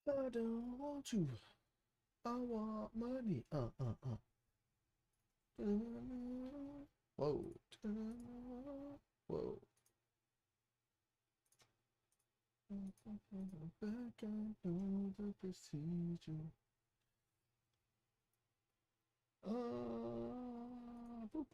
I don't want you. I want money. Whoa. Whoa. Back, I know the procedure. Boop.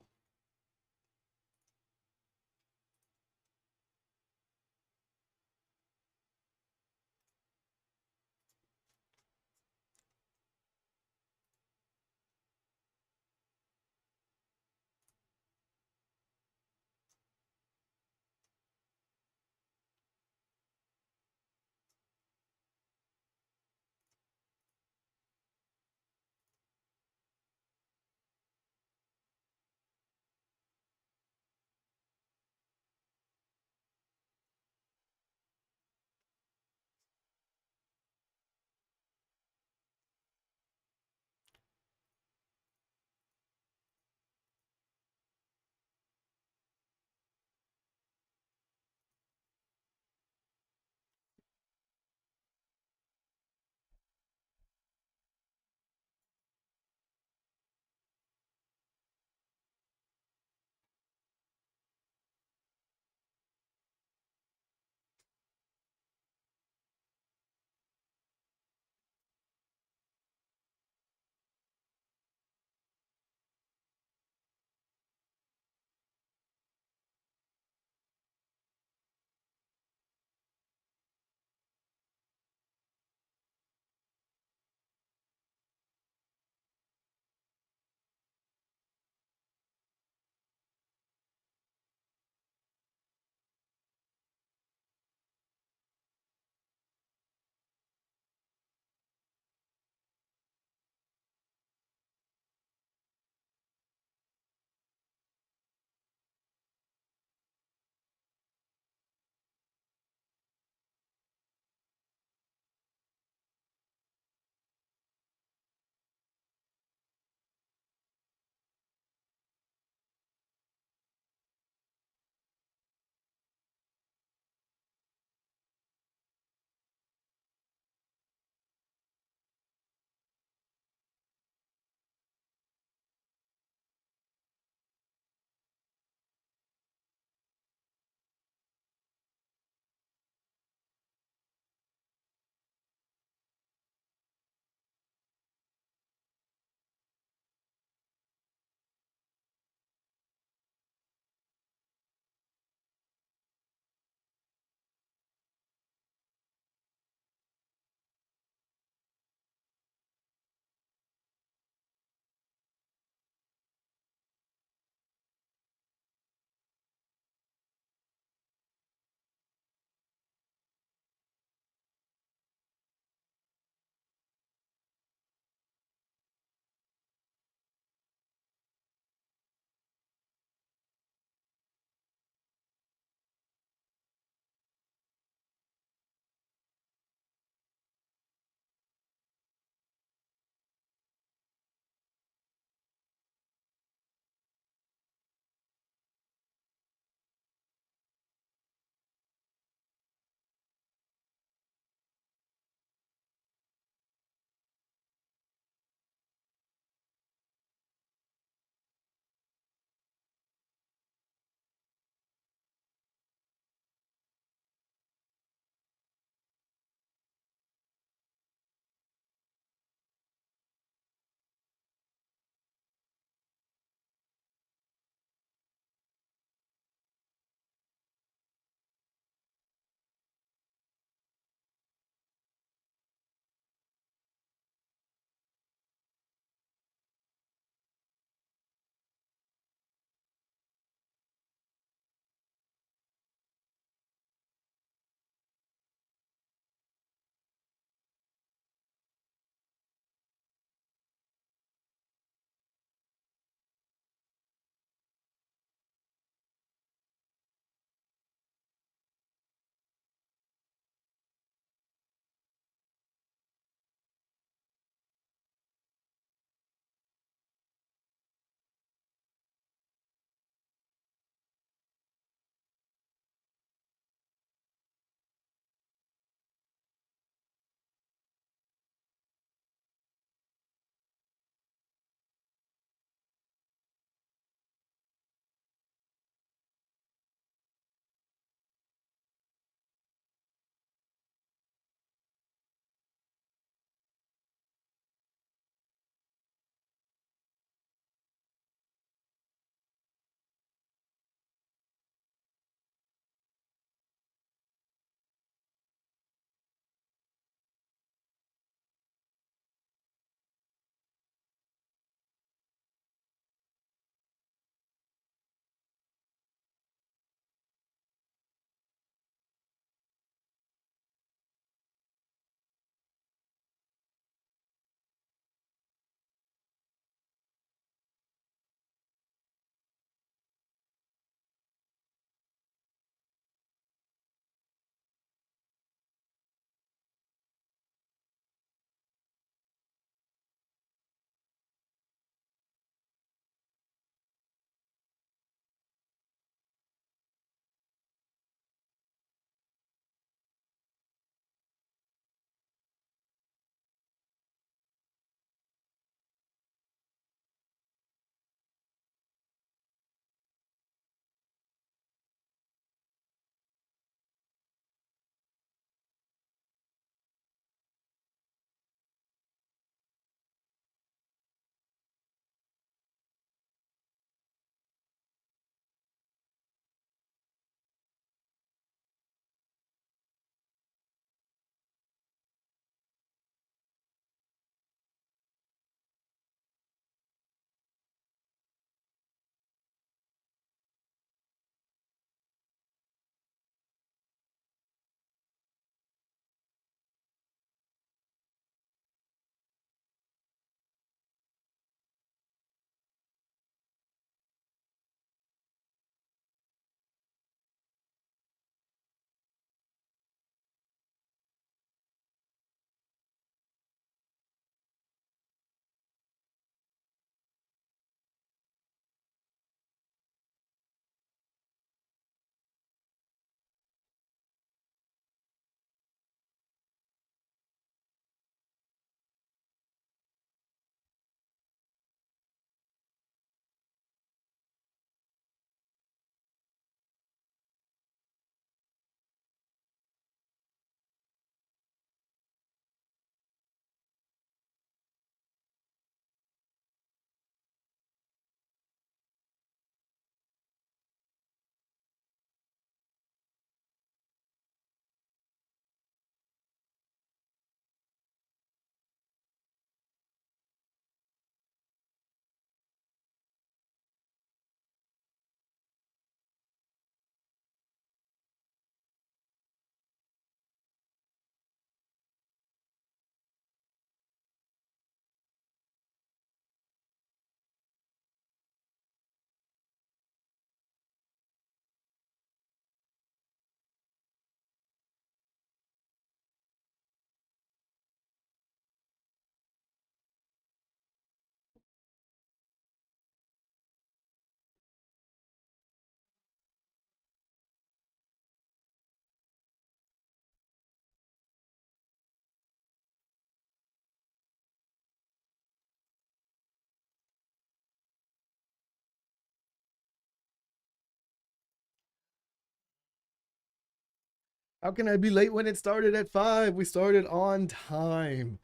How can I be late when it started at 5? We started on time.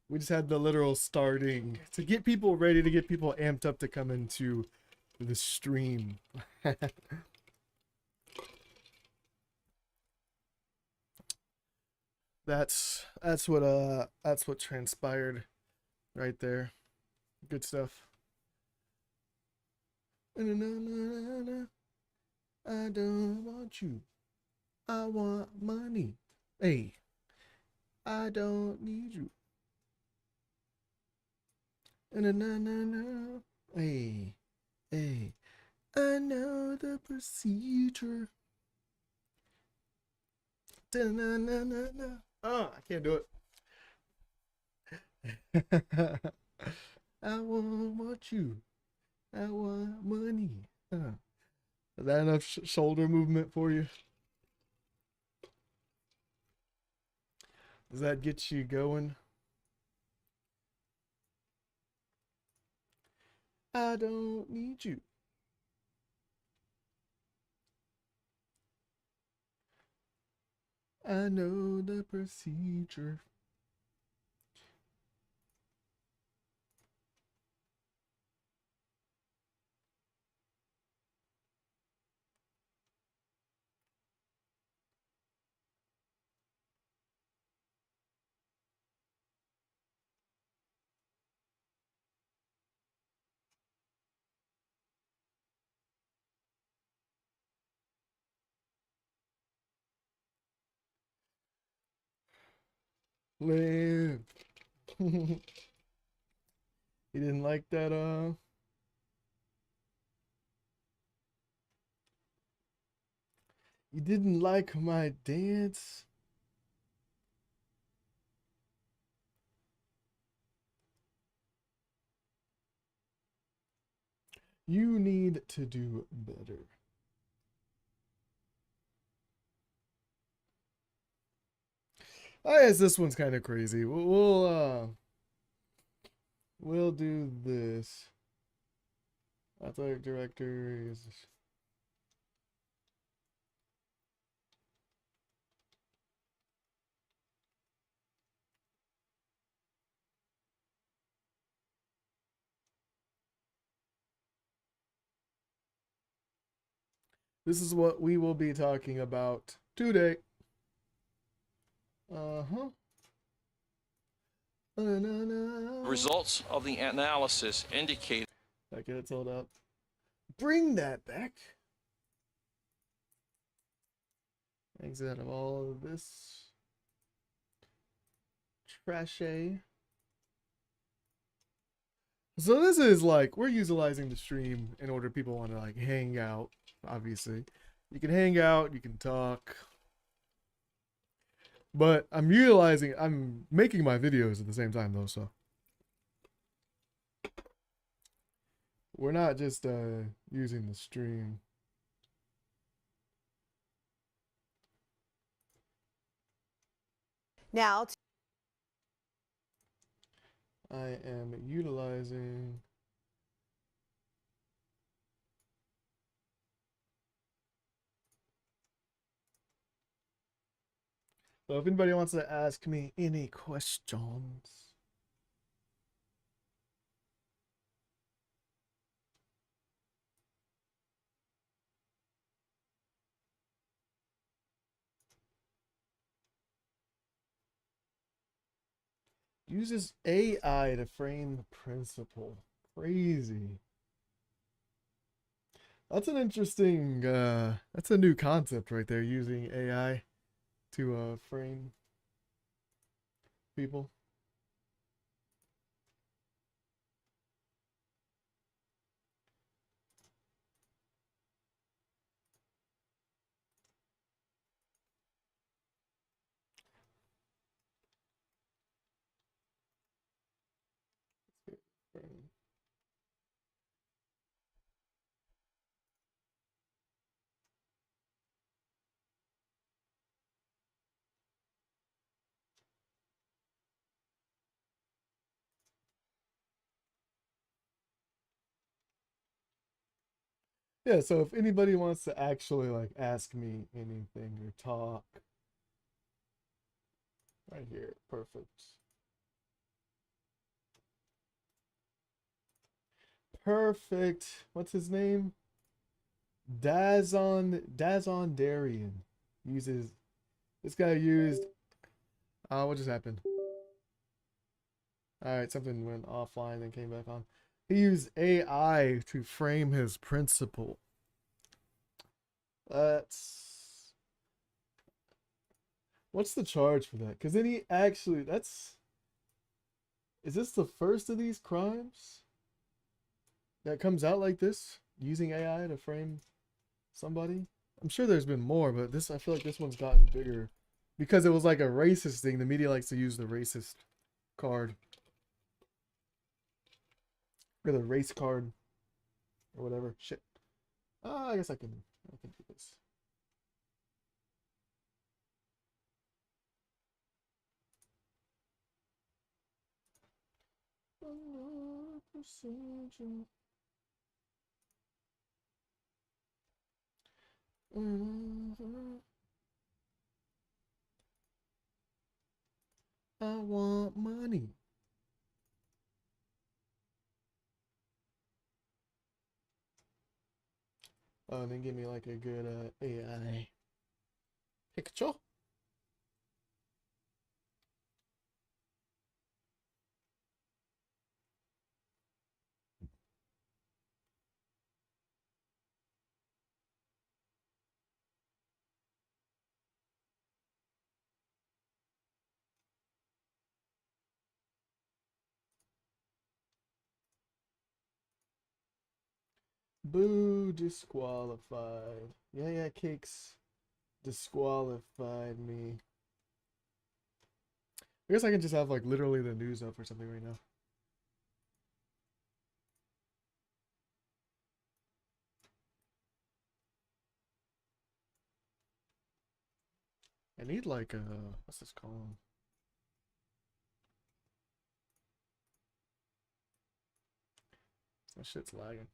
We just had the literal starting to get people ready, to get people amped up to come into the stream. That's what transpired right there. Good stuff. I don't want you. I want money. Hey, I don't need you. Hey, hey, I know the procedure. Oh, I can't do it. I want you. I want money. Is that enough shoulder movement for you? Does that get you going? I don't need you. I know the procedure. Live. You didn't like that, you didn't like my dance? You need to do better. I guess this one's kind of crazy. We'll do this. Athletic director is. This is what we will be talking about today. Uh-huh. Results of the analysis indicate. Okay, it's hold up. Bring that back. Exit out of all of this. Trashay. So this is like, we're utilizing the stream in order people want to like hang out, obviously. You can hang out, you can talk. But I'm making my videos at the same time though, so. We're not just using the stream. Now, I am utilizing. So if anybody wants to ask me any questions. Uses AI to frame the principle. Crazy. That's an interesting, that's a new concept right there, using AI to frame people. Yeah, so if anybody wants to actually like ask me anything or talk, Right here. Perfect. Perfect. What's his name? Dazon Darian uses. This guy used. What just happened? All right, something went offline then came back on. He used AI to frame his principle. That's. What's the charge for that? Because then he actually. That's. Is this the first of these crimes that comes out like this? Using AI to frame somebody? I'm sure there's been more, but this I feel like this one's gotten bigger because it was like a racist thing. The media likes to use the racist card or the race card or whatever. Shit. I guess I can do this. I want money. Oh, and then give me like a good AI picture. Boo, disqualified. Yeah, Cakes disqualified me. I guess I can just have like literally the news up or something right now. I need like what's this called? That shit's lagging.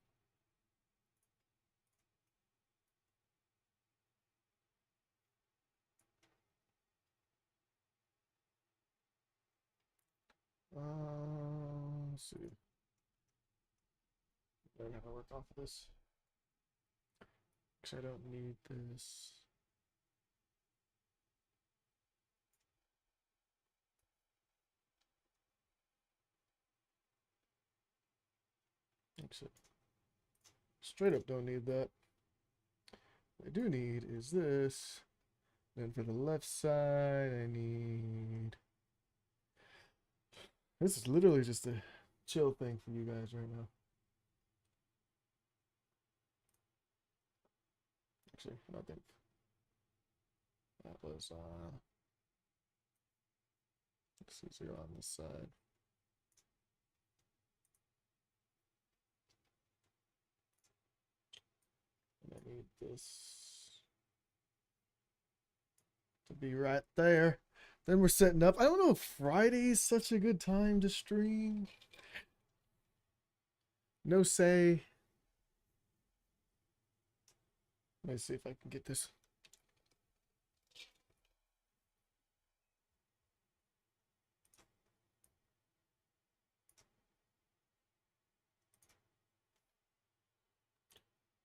Let's see. I gotta work off of this. Cause I don't need this. Exit. Straight up don't need that. What I do need is this. Then for the left side, I need. This is literally just a chill thing for you guys right now. Actually, I don't think that was let's see, 0 on this side. And I need this to be right there. Then we're setting up. I don't know if Friday's such a good time to stream. No say. Let me see if I can get this.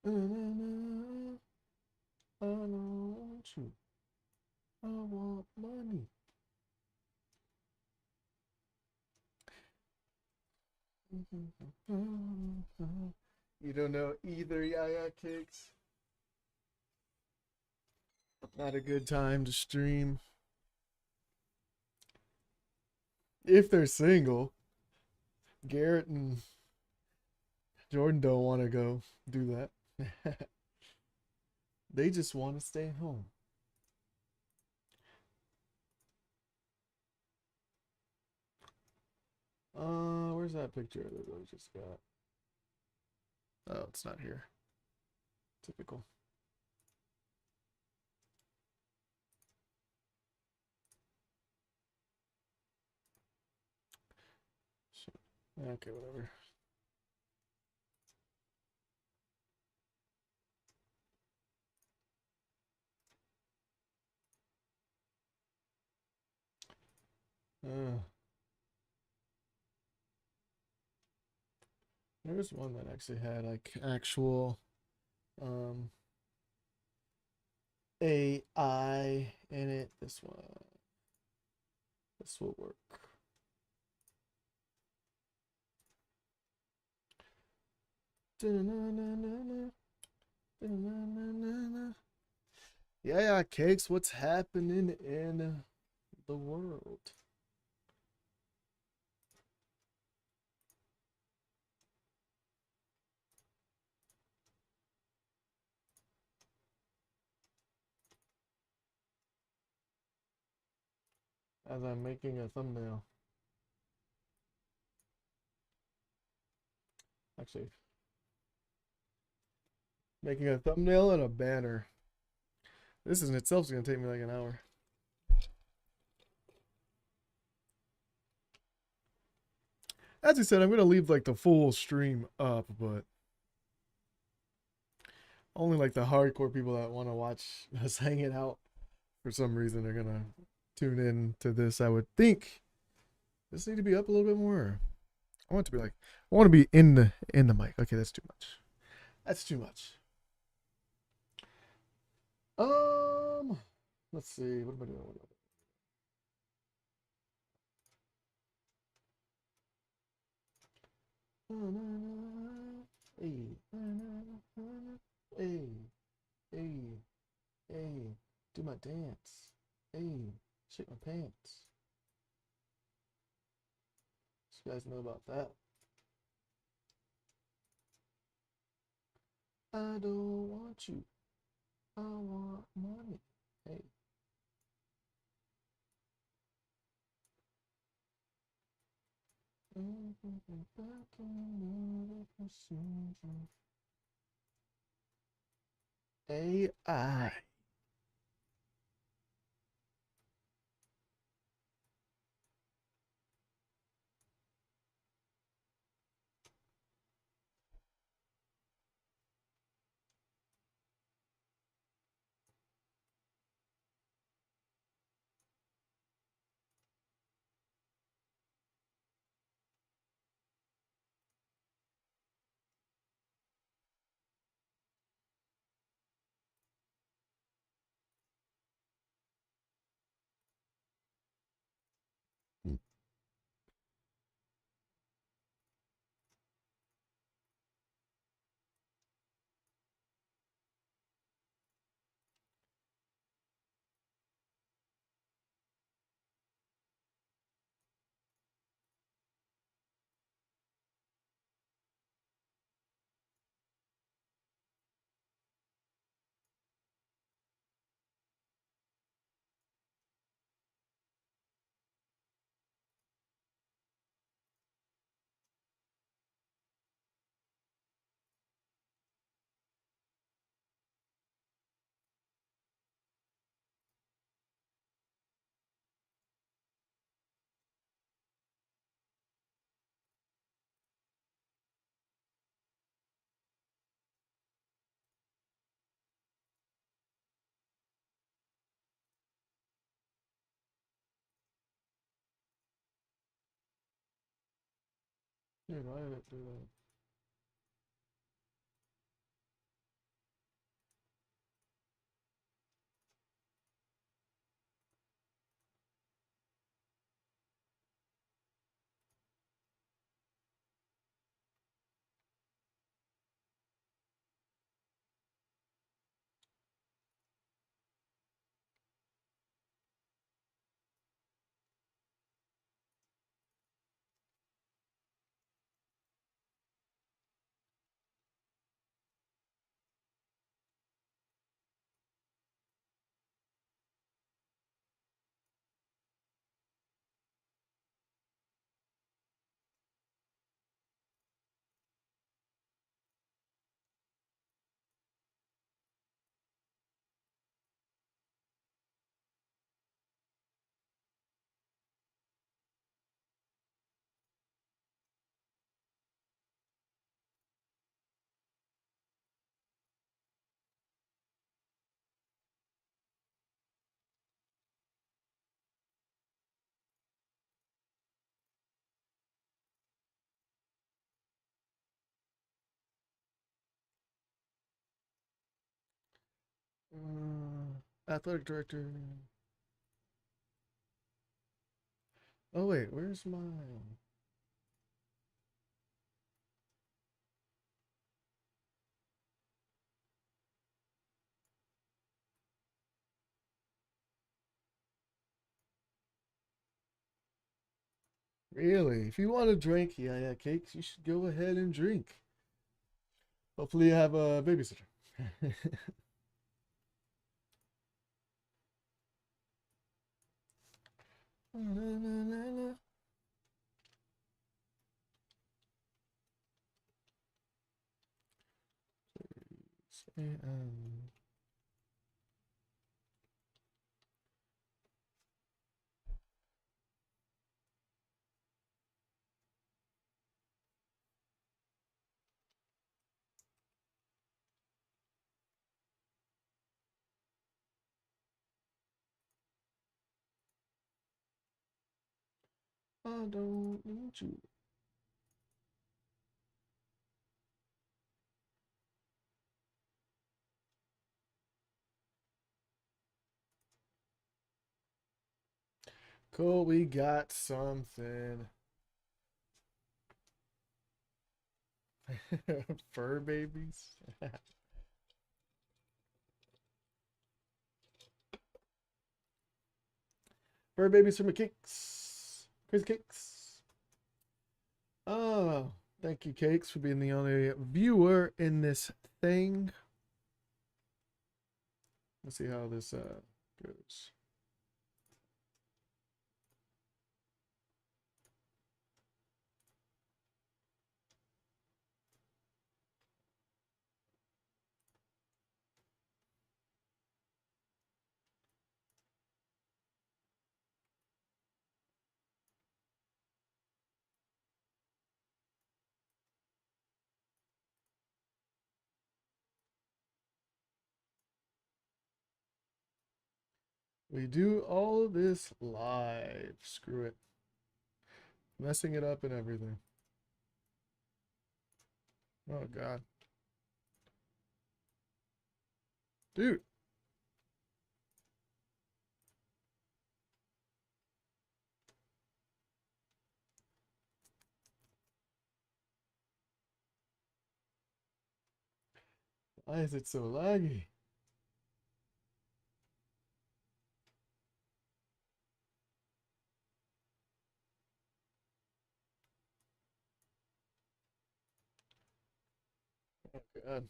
I want you. I want money. You don't know either, Yaya Cakes. Not a good time to stream. If they're single, Garrett and Jordan don't want to go do that. They just want to stay home. Where's that picture that I just got? Oh, it's not here. Typical. Shit. Okay, whatever. Uh, there's one that actually had like actual um AI in it. This one. This will work. Yeah, cakes. What's happening in the world? As I'm making a thumbnail. Actually, making a thumbnail and a banner. This in itself is gonna take me like an hour. As I said, I'm gonna leave like the full stream up, but only like the hardcore people that want to watch us hanging out for some reason are gonna tune in to this. I would think this need to be up a little bit more. I want it to be like I want to be in the mic. Okay, that's too much. That's too much. Let's see. What am I doing? Hey, hey, hey, hey, do my dance. Hey, shake my pants. You guys know about that. I don't want you. I want money. Hey. AI. Dude, why did it do that? Athletic director. Oh wait, where's my? Really? If you want to drink, yeah, cakes, you should go ahead and drink. Hopefully you have a babysitter. I don't need you. Cool, we got something. Fur babies. Fur babies from the cakes. Crazy cakes. Oh, thank you, Cakes, for being the only viewer in this thing. Let's see how this goes. We do all of this live. Screw it. Messing it up and everything. Oh, God. Dude. Why is it so laggy? Oh, God.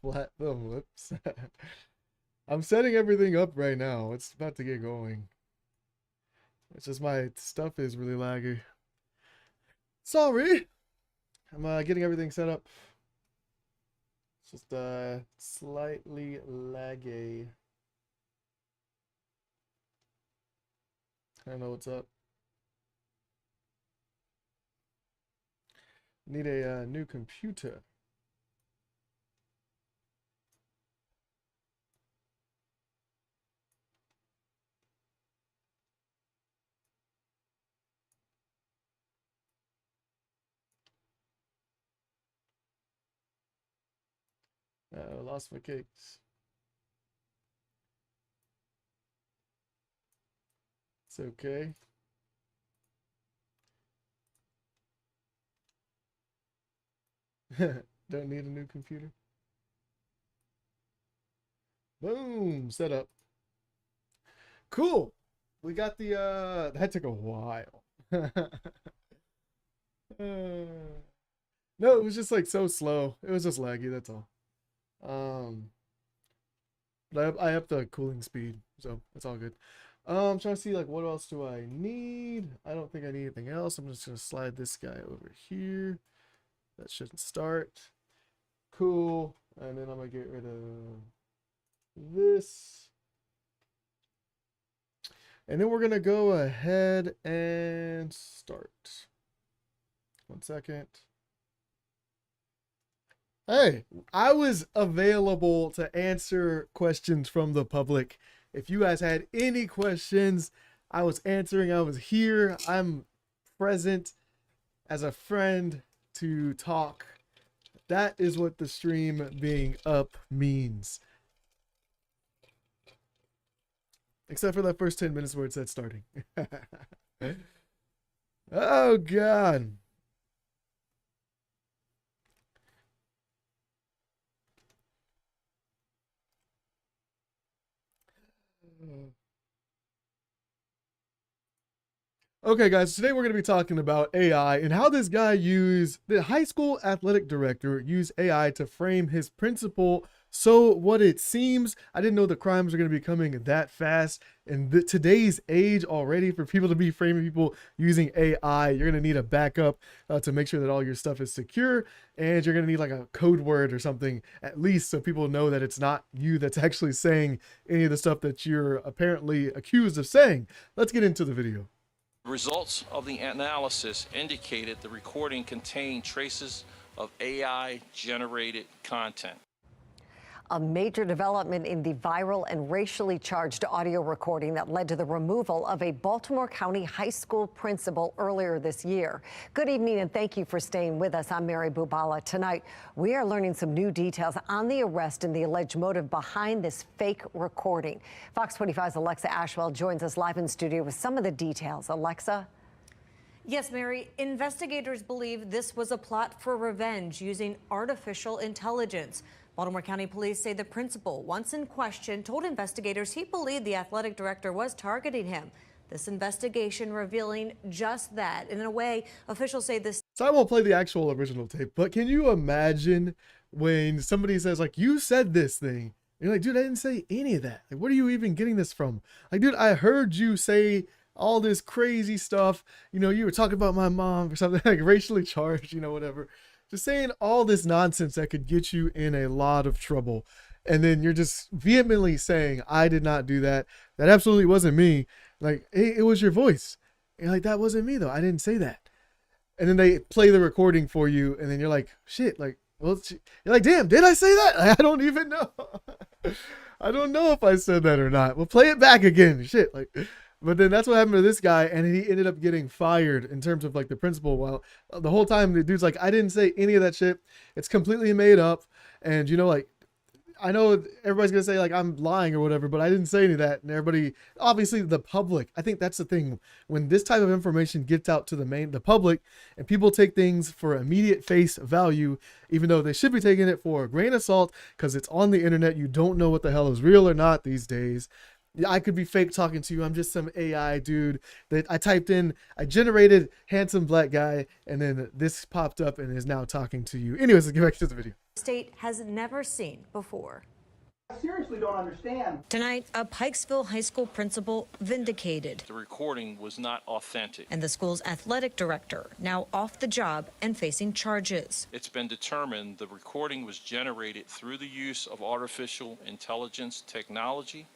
Flat thumb lips. I'm setting everything up right now. It's about to get going. It's just my stuff is really laggy. Sorry. I'm getting everything set up. It's just slightly laggy. I don't know what's up. Need a new computer. Lost my cakes. It's okay. Don't need a new computer. Boom, set up. Cool. We got the that took a while. No, it was just like so slow. It was just laggy, that's all. Um but I upped the cooling speed, so it's all good. I'm trying to see like what else do I need? I don't think I need anything else. I'm just gonna slide this guy over here. That shouldn't start. Cool. And then I'm gonna get rid of this. And then we're gonna go ahead and start. 1 second. Hey, I was available to answer questions from the public. If you guys had any questions, I was answering. I was here. I'm present as a friend to talk. That is what the stream being up means. Except for that first 10 minutes where it said starting. Oh, God. Okay, guys, today we're going to be talking about AI and how this guy the high school athletic director used AI to frame his principal. So what it seems, I didn't know the crimes are going to be coming that fast. In today's age already, for people to be framing people using AI, you're going to need a backup to make sure that all your stuff is secure. And you're going to need like a code word or something, at least, so people know that it's not you that's actually saying any of the stuff that you're apparently accused of saying. Let's get into the video. Results of the analysis indicated the recording contained traces of AI-generated content. A major development in the viral and racially charged audio recording that led to the removal of a Baltimore County high school principal earlier this year. Good evening and thank you for staying with us. I'm Mary Bubala. Tonight, we are learning some new details on the arrest and the alleged motive behind this fake recording. Fox 25's Alexa Ashwell joins us live in studio with some of the details. Alexa? Yes, Mary. Investigators believe this was a plot for revenge using artificial intelligence. Baltimore County Police say the principal, once in question, told investigators he believed the athletic director was targeting him. This investigation revealing just that. In a way, officials say this. So I won't play the actual original tape, but can you imagine when somebody says, like, you said this thing? And you're like, dude, I didn't say any of that. Like, where are you even getting this from? Like, dude, I heard you say all this crazy stuff. You know, you were talking about my mom or something, like racially charged, you know, whatever. Just saying all this nonsense that could get you in a lot of trouble. And then you're just vehemently saying, I did not do that. That absolutely wasn't me. Like, it was your voice. And you're like, that wasn't me, though. I didn't say that. And then they play the recording for you. And then you're like, shit. Like, well, you're like, damn, did I say that? I don't even know. I don't know if I said that or not. Well, play it back again. Shit. Like, but then that's what happened to this guy, and he ended up getting fired in terms of like the principal. Well, the whole time the dude's like, I didn't say any of that shit. It's completely made up. And you know, like, I know everybody's gonna say like I'm lying or whatever, but I didn't say any of that. And everybody, obviously the public, I think that's the thing. When this type of information gets out to the public, and people take things for immediate face value, even though they should be taking it for a grain of salt, because it's on the internet. You don't know what the hell is real or not these days. I could be fake talking to you. I'm just some AI dude that I typed in. I generated handsome black guy, and then this popped up and is now talking to you. Anyways, let's get back to the video. State has never seen before. I seriously don't understand. Tonight, a Pikesville high school principal vindicated. The recording was not authentic. And the school's athletic director now off the job and facing charges. It's been determined the recording was generated through the use of artificial intelligence technology.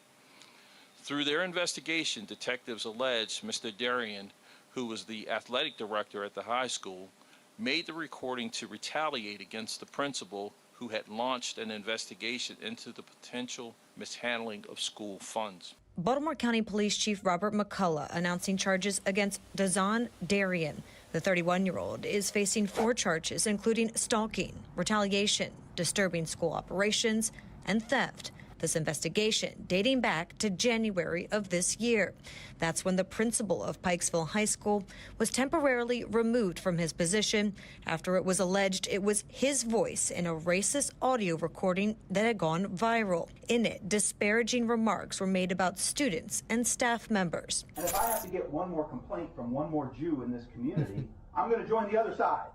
Through their investigation, detectives alleged Mr. Darian, who was the athletic director at the high school, made the recording to retaliate against the principal who had launched an investigation into the potential mishandling of school funds. Baltimore County Police Chief Robert McCullough announcing charges against Blahzaye Darian. The 31-year-old is facing 4 charges, including stalking, retaliation, disturbing school operations, and theft. This investigation dating back to January of this year. That's when the principal of Pikesville High School was temporarily removed from his position after it was alleged it was his voice in a racist audio recording that had gone viral. In it, disparaging remarks were made about students and staff members. And if I have to get one more complaint from one more Jew in this community, I'm going to join the other side.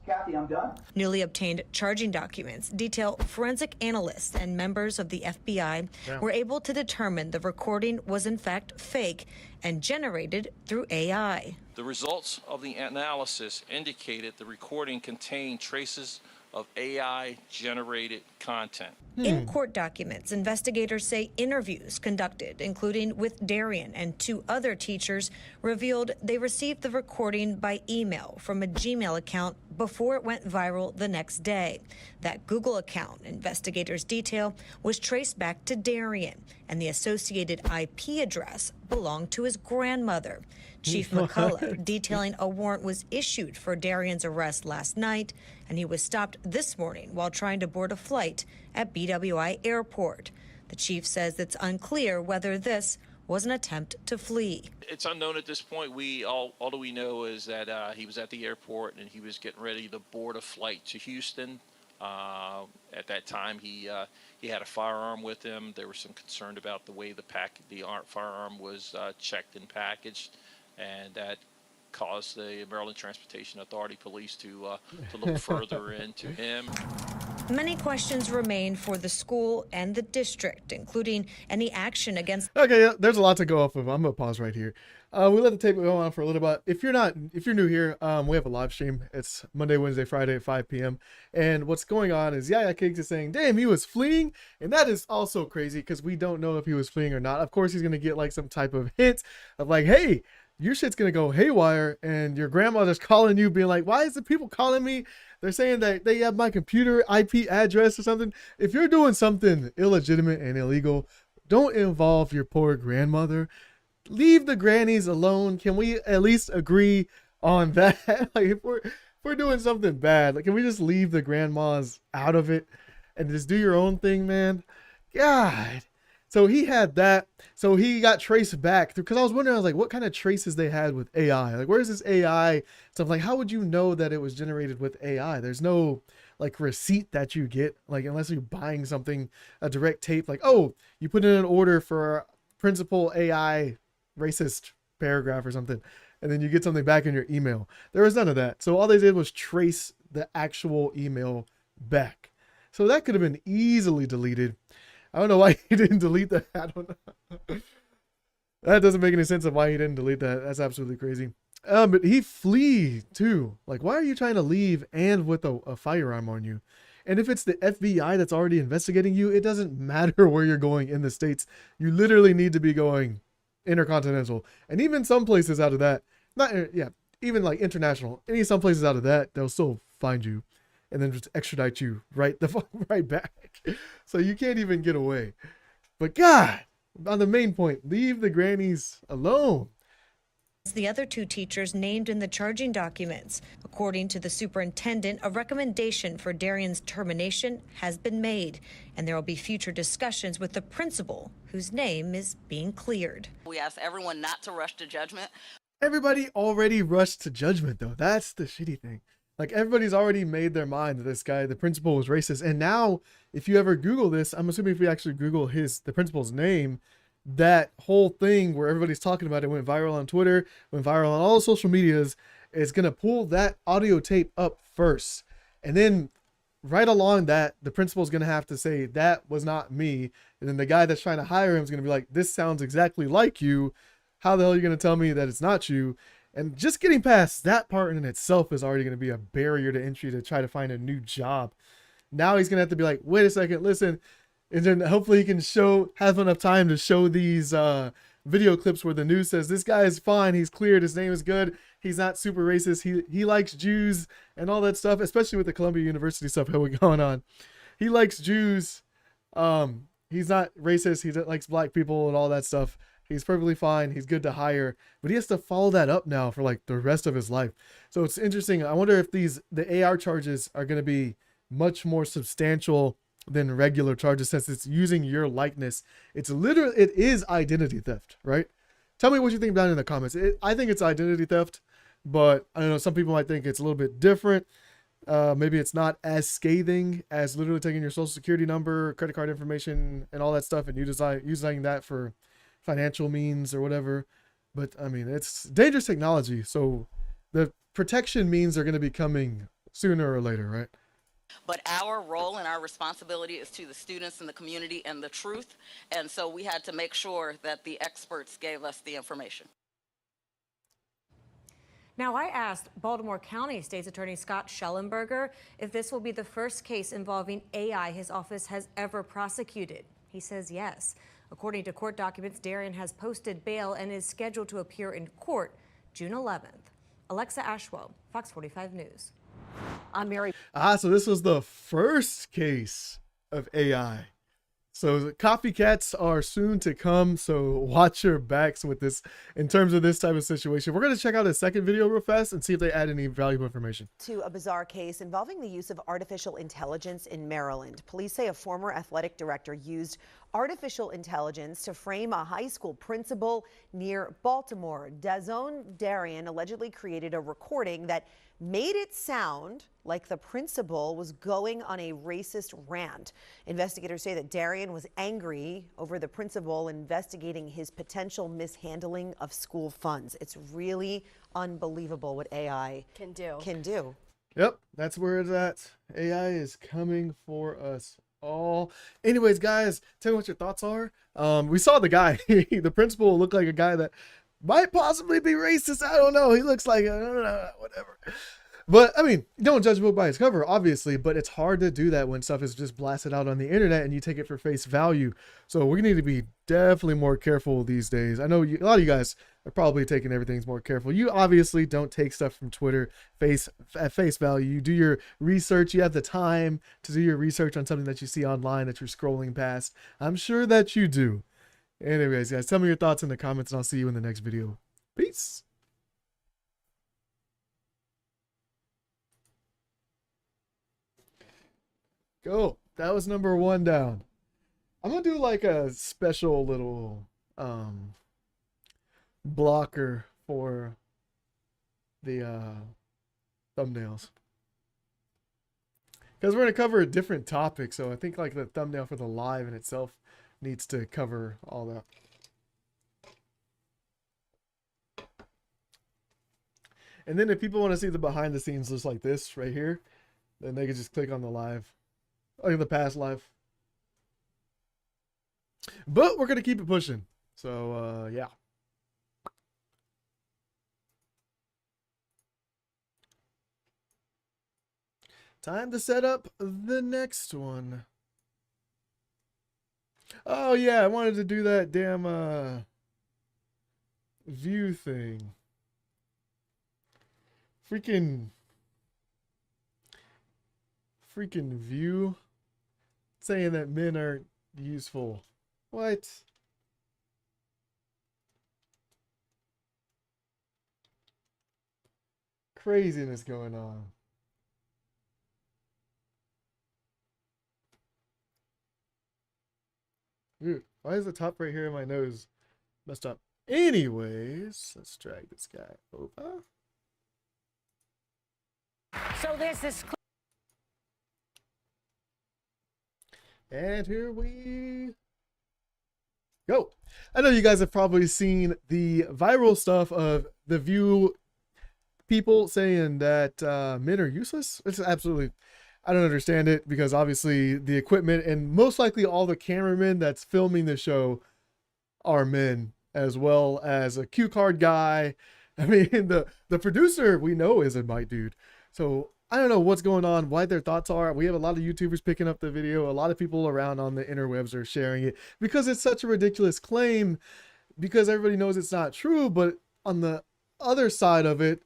Kathy, I'm done. Newly obtained charging documents detail forensic analysts and members of the FBI were able to determine the recording was in fact fake and generated through AI. The results of the analysis indicated the recording contained traces of AI-generated content. In court documents, investigators say interviews conducted, including with Darian and 2 other teachers, revealed they received the recording by email from a Gmail account before it went viral the next day. That Google account, investigators detail, was traced back to Darian, and the associated IP address belonged to his grandmother. Chief McCullough detailing a warrant was issued for Darian's arrest last night, and he was stopped this morning while trying to board a flight at BWI Airport. The chief says it's unclear whether this was an attempt to flee. It's unknown at this point. All that we know is that he was at the airport and he was getting ready to board a flight to Houston. At that time, he had a firearm with him. There was some concern about the way the firearm was checked and packaged, and that caused the Maryland Transportation Authority police to look further into him. Many questions remain for the school and the district, including any action against. Okay, yeah, there's a lot to go off of. I'm gonna pause right here. We let the tape go on for a little bit. If you're new here, we have a live stream. It's Monday, Wednesday, Friday at 5 p.m. And what's going on is Yaya Cakes is saying, damn, he was fleeing. And that is also crazy because we don't know if he was fleeing or not. Of course, he's going to get like some type of hint of like, hey, your shit's going to go haywire. And your grandmother's calling you being like, why is the people calling me? They're saying that they have my computer IP address or something. If you're doing something illegitimate and illegal, don't involve your poor grandmother. Leave the grannies alone. Can we at least agree on that? Like if we're doing something bad, like can we just leave the grandmas out of it and just do your own thing, man? God. So he had that. So he got traced back through, because I was wondering, I was like, what kind of traces they had with AI? Like, where's this AI stuff? Like, how would you know that it was generated with AI? There's no like receipt that you get, like unless you're buying something, a direct tape, like, oh, you put in an order for principal AI racist paragraph or something, and then you get something back in your email. There was none of that. So all they did was trace the actual email back. So that could have been easily deleted. I don't know why he didn't delete that. I don't know. That doesn't make any sense of why he didn't delete that. That's absolutely crazy. But he flee too. Like, why are you trying to leave and with a firearm on you? And if it's the FBI that's already investigating you, it doesn't matter where you're going in the States. You literally need to be going intercontinental, and even some places out of that, even like international, some places out of that, they'll still find you and then just extradite you right back. So you can't even get away. But God, on the main point, leave the grannies alone. The other 2 teachers named in the charging documents. According to the superintendent, a recommendation for Darian's termination has been made, and there will be future discussions with the principal, whose name is being cleared. We ask everyone not to rush to judgment. Everybody already rushed to judgment, though. That's the shitty thing. Like, everybody's already made their mind that this guy, the principal, was racist. And now, if you ever Google this, I'm assuming if we actually Google the principal's name, that whole thing where everybody's talking about it went viral on Twitter, went viral on all the social medias, is going to pull that audio tape up first. And then right along that, the principal's going to have to say, that was not me. And then the guy that's trying to hire him is going to be like, this sounds exactly like you. How the hell are you going to tell me that it's not you? And just getting past that part in itself is already going to be a barrier to entry to try to find a new job. Now he's going to have to be like, wait a second, listen. And then hopefully he can have enough time to show these video clips where the news says this guy is fine, he's cleared, his name is good, he's not super racist, he likes Jews and all that stuff, especially with the Columbia University stuff going on. He likes Jews, he's not racist, he likes black people and all that stuff. He's perfectly fine, he's good to hire, but he has to follow that up now for like the rest of his life. So it's interesting. I wonder if the AR charges are going to be much more substantial than regular charges, since it's using your likeness. It is identity theft, right? Tell me what you think down in the comments. I think it's identity theft, but I don't know, some people might think it's a little bit different. Maybe it's not as scathing as literally taking your social security number, credit card information, and all that stuff, and using that for financial means or whatever. But I mean, it's dangerous technology, so the protection means are going to be coming sooner or later, right? But our role and our responsibility is to the students and the community and the truth. And so we had to make sure that the experts gave us the information. Now, I asked Baltimore County State's Attorney Scott Schellenberger if this will be the first case involving AI his office has ever prosecuted. He says yes. According to court documents, Darian has posted bail and is scheduled to appear in court June 11th. Alexa Ashwell, Fox 45 News. I'm Mary. So this was the first case of AI. So the copycats are soon to come, so watch your backs with this in terms of this type of situation. We're going to check out a second video real fast and see if they add any valuable information. To a bizarre case involving the use of artificial intelligence in Maryland. Police say a former athletic director used artificial intelligence to frame a high school principal near Baltimore. Blahzaye Darian allegedly created a recording that made it sound like the principal was going on a racist rant. Investigators say that Darian was angry over the principal investigating his potential mishandling of school funds. It's really unbelievable what AI can do. Yep, that's where it's at. AI is coming for us all. Anyways, guys, tell me what your thoughts are. We saw the guy, the principal looked like a guy that might possibly be racist. I don't know. He looks like, whatever. But I mean, don't judge a book by its cover, obviously, but it's hard to do that when stuff is just blasted out on the internet and you take it for face value. So we need to be definitely more careful these days. I know a lot of you guys are probably taking everything more careful. You obviously don't take stuff from Twitter at face value. You do your research. You have the time to do your research on something that you see online that you're scrolling past. I'm sure that you do. Anyways, guys, tell me your thoughts in the comments and I'll see you in the next video. Peace. Go. That was number 1 down. I'm gonna do like a special little blocker for the thumbnails, because we're gonna cover a different topic. So I think like the thumbnail for the live in itself needs to cover all that. And then if people want to see the behind the scenes just like this right here, then they can just click on the live. Like the past live. But we're going to keep it pushing. So, yeah. Time to set up the next one. Oh, yeah. I wanted to do that damn view thing. Freaking view saying that men aren't useful. What? Craziness going on. Dude, why is the top right here in my nose messed up? Anyways, let's drag this guy over. So there's this. And here we go. I know you guys have probably seen the viral stuff of the View people saying that men are useless. It's absolutely, I don't understand it, because obviously the equipment and most likely all the cameramen that's filming the show are men, as well as a cue card guy. I mean, the producer we know is a white dude. So I don't know what's going on, why their thoughts are. We have a lot of YouTubers picking up the video. A lot of people around on the interwebs are sharing it because it's such a ridiculous claim, because everybody knows it's not true. But on the other side of it,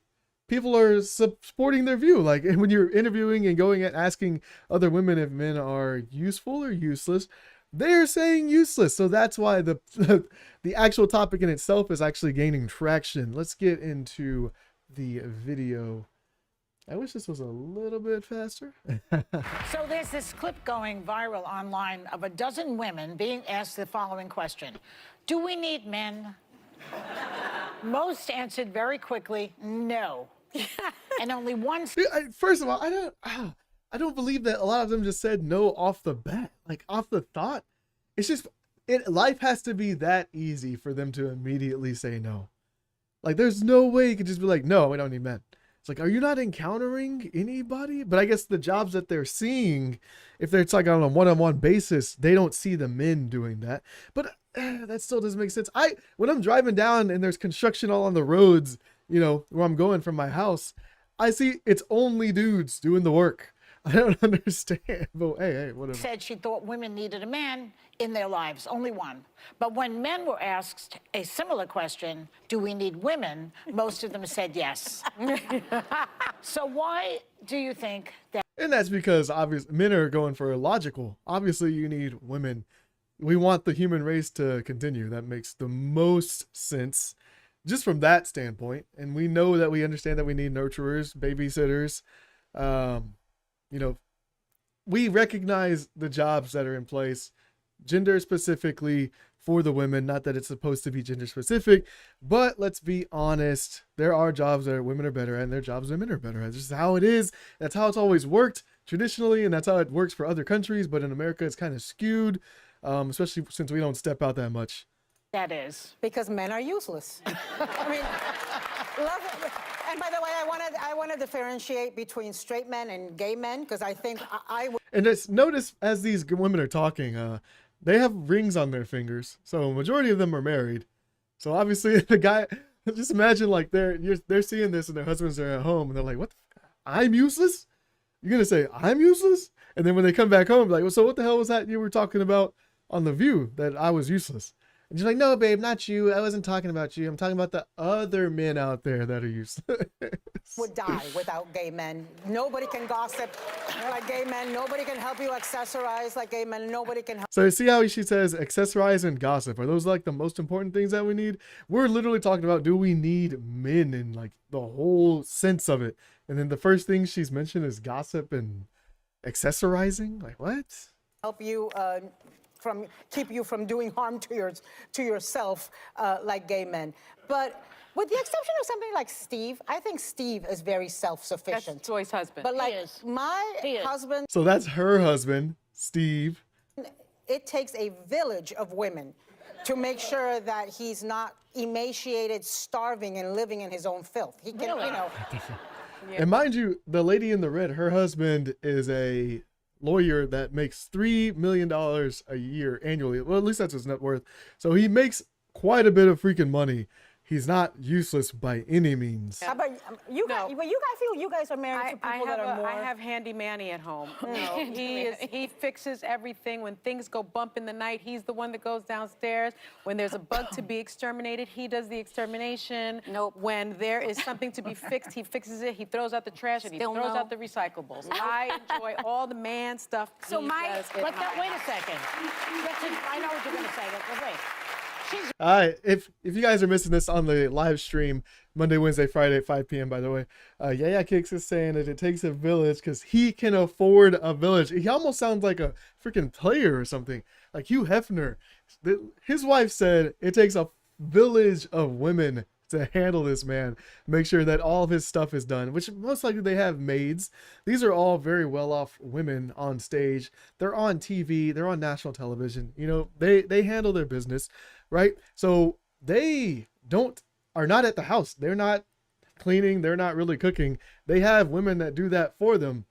people are supporting their view. Like when you're interviewing and going and asking other women if men are useful or useless, they're saying useless. So that's why the actual topic in itself is actually gaining traction. Let's get into the video. I wish this was a little bit faster. So there's this clip going viral online of a dozen women being asked the following question: do we need men? Most answered very quickly, no. And only one. First of all, I don't believe that a lot of them just said no off the bat, like off the thought. It's just, life has to be that easy for them to immediately say no. Like there's no way you could just be like, no, we don't need men. It's like, are you not encountering anybody? But I guess the jobs that they're seeing, if it's like on a one-on-one basis, they don't see the men doing that. But that still doesn't make sense. When I'm driving down and there's construction all on the roads you know, where I'm going from my house, I see it's only dudes doing the work. I don't understand, but hey, whatever. Said she thought women needed a man in their lives, only one. But when men were asked a similar question, do we need women? Most of them said yes. So why do you think that? And that's because obviously men are going for logical. Obviously, you need women. We want the human race to continue. That makes the most sense just from that standpoint. And we know that we understand that we need nurturers, babysitters. You know, we recognize the jobs that are in place, gender specifically for the women. Not that it's supposed to be gender specific, but let's be honest. There are jobs that women are better at, and there are jobs that men are better at. That's just how it is. That's how it's always worked traditionally, and that's how it works for other countries. But in America, it's kind of skewed, especially since we don't step out that much. That is. Because men are useless. I mean, and by the way, I want to differentiate between straight men and gay men, because I think And just notice as these women are talking, they have rings on their fingers. So a majority of them are married. So obviously the guy, just imagine like they're seeing this and their husbands are at home and they're like, what? I'm useless? You're going to say I'm useless? And then when they come back home, like, well, so what the hell was that you were talking about on The View, that I was useless? And she's like, no, babe, not you. I wasn't talking about you. I'm talking about the other men out there that are useless. would die without gay men. Nobody can gossip like gay men. Nobody can help you accessorize like gay men. Nobody can help. So you see how she says accessorize and gossip. Are those like the most important things that we need? We're literally talking about, do we need men in like the whole sense of it? And then the first thing she's mentioned is gossip and accessorizing. Like what? Help you keep you from doing harm to yourself like gay men. But with the exception of somebody like Steve, I think Steve is very self-sufficient. That's Joy's husband. But like my husband. So that's her husband, Steve. It takes a village of women to make sure that he's not emaciated, starving, and living in his own filth. He can, you know. Yeah. And mind you, the lady in the red, her husband is a lawyer that makes $3 million a year annually. Well, at least that's his net worth. So he makes quite a bit of freaking money. He's not useless by any means. How about you guys? But you guys feel you guys are married to people that are more. I have Handy Manny at home. No, he fixes everything. When things go bump in the night, he's the one that goes downstairs. When there's a bug to be exterminated, he does the extermination. Nope. When there is something to be fixed, he fixes it. He throws out the trash and he throws out the recyclables. I enjoy all the man stuff. So wait a second. I know what you're going to say. But wait. All right, if you guys are missing this on the live stream, Monday, Wednesday, Friday at 5 p.m., by the way, Yeah Kicks is saying that it takes a village because he can afford a village. He almost sounds like a freaking player or something, like Hugh Hefner. His wife said it takes a village of women to handle this man, make sure that all of his stuff is done, which most likely they have maids. These are all very well-off women on stage. They're on TV, they're on national television. You know, they handle their business, right? So they are not at the house. They're not cleaning, they're not really cooking. They have women that do that for them.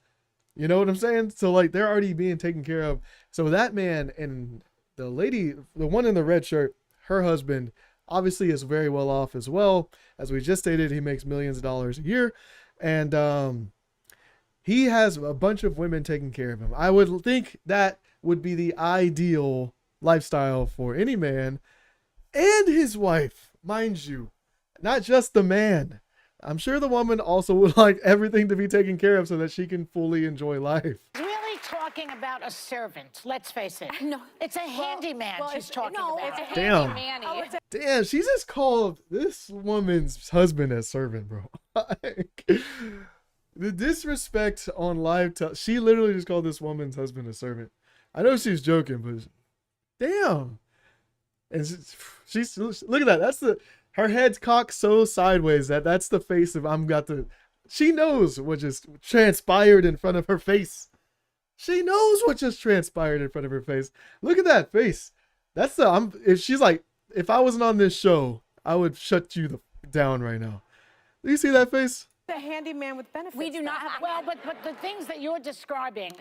You know what I'm saying? So like they're already being taken care of. So that man and the lady, the one in the red shirt, her husband, obviously is very well off as well. As we just stated, he makes millions of dollars a year. And he has a bunch of women taking care of him. I would think that would be the ideal lifestyle for any man and his wife, mind you, not just the man. I'm sure the woman also would like everything to be taken care of so that she can fully enjoy life. Really talking about a servant, let's face it. No. It's a handyman she's talking about. It's a Damn. handyman. Damn, she just called this woman's husband a servant, bro. Like, the disrespect on live she literally just called this woman's husband a servant. I know she's joking, but damn. And she's look at that. That's her head's cocked so sideways that's the face of she knows what just transpired in front of her face. She knows what just transpired in front of her face. Look at that face. If she's like, if I wasn't on this show, I would shut you down right now. Do you see that face? The handyman with benefits. We do not have, well, but the things that you're describing,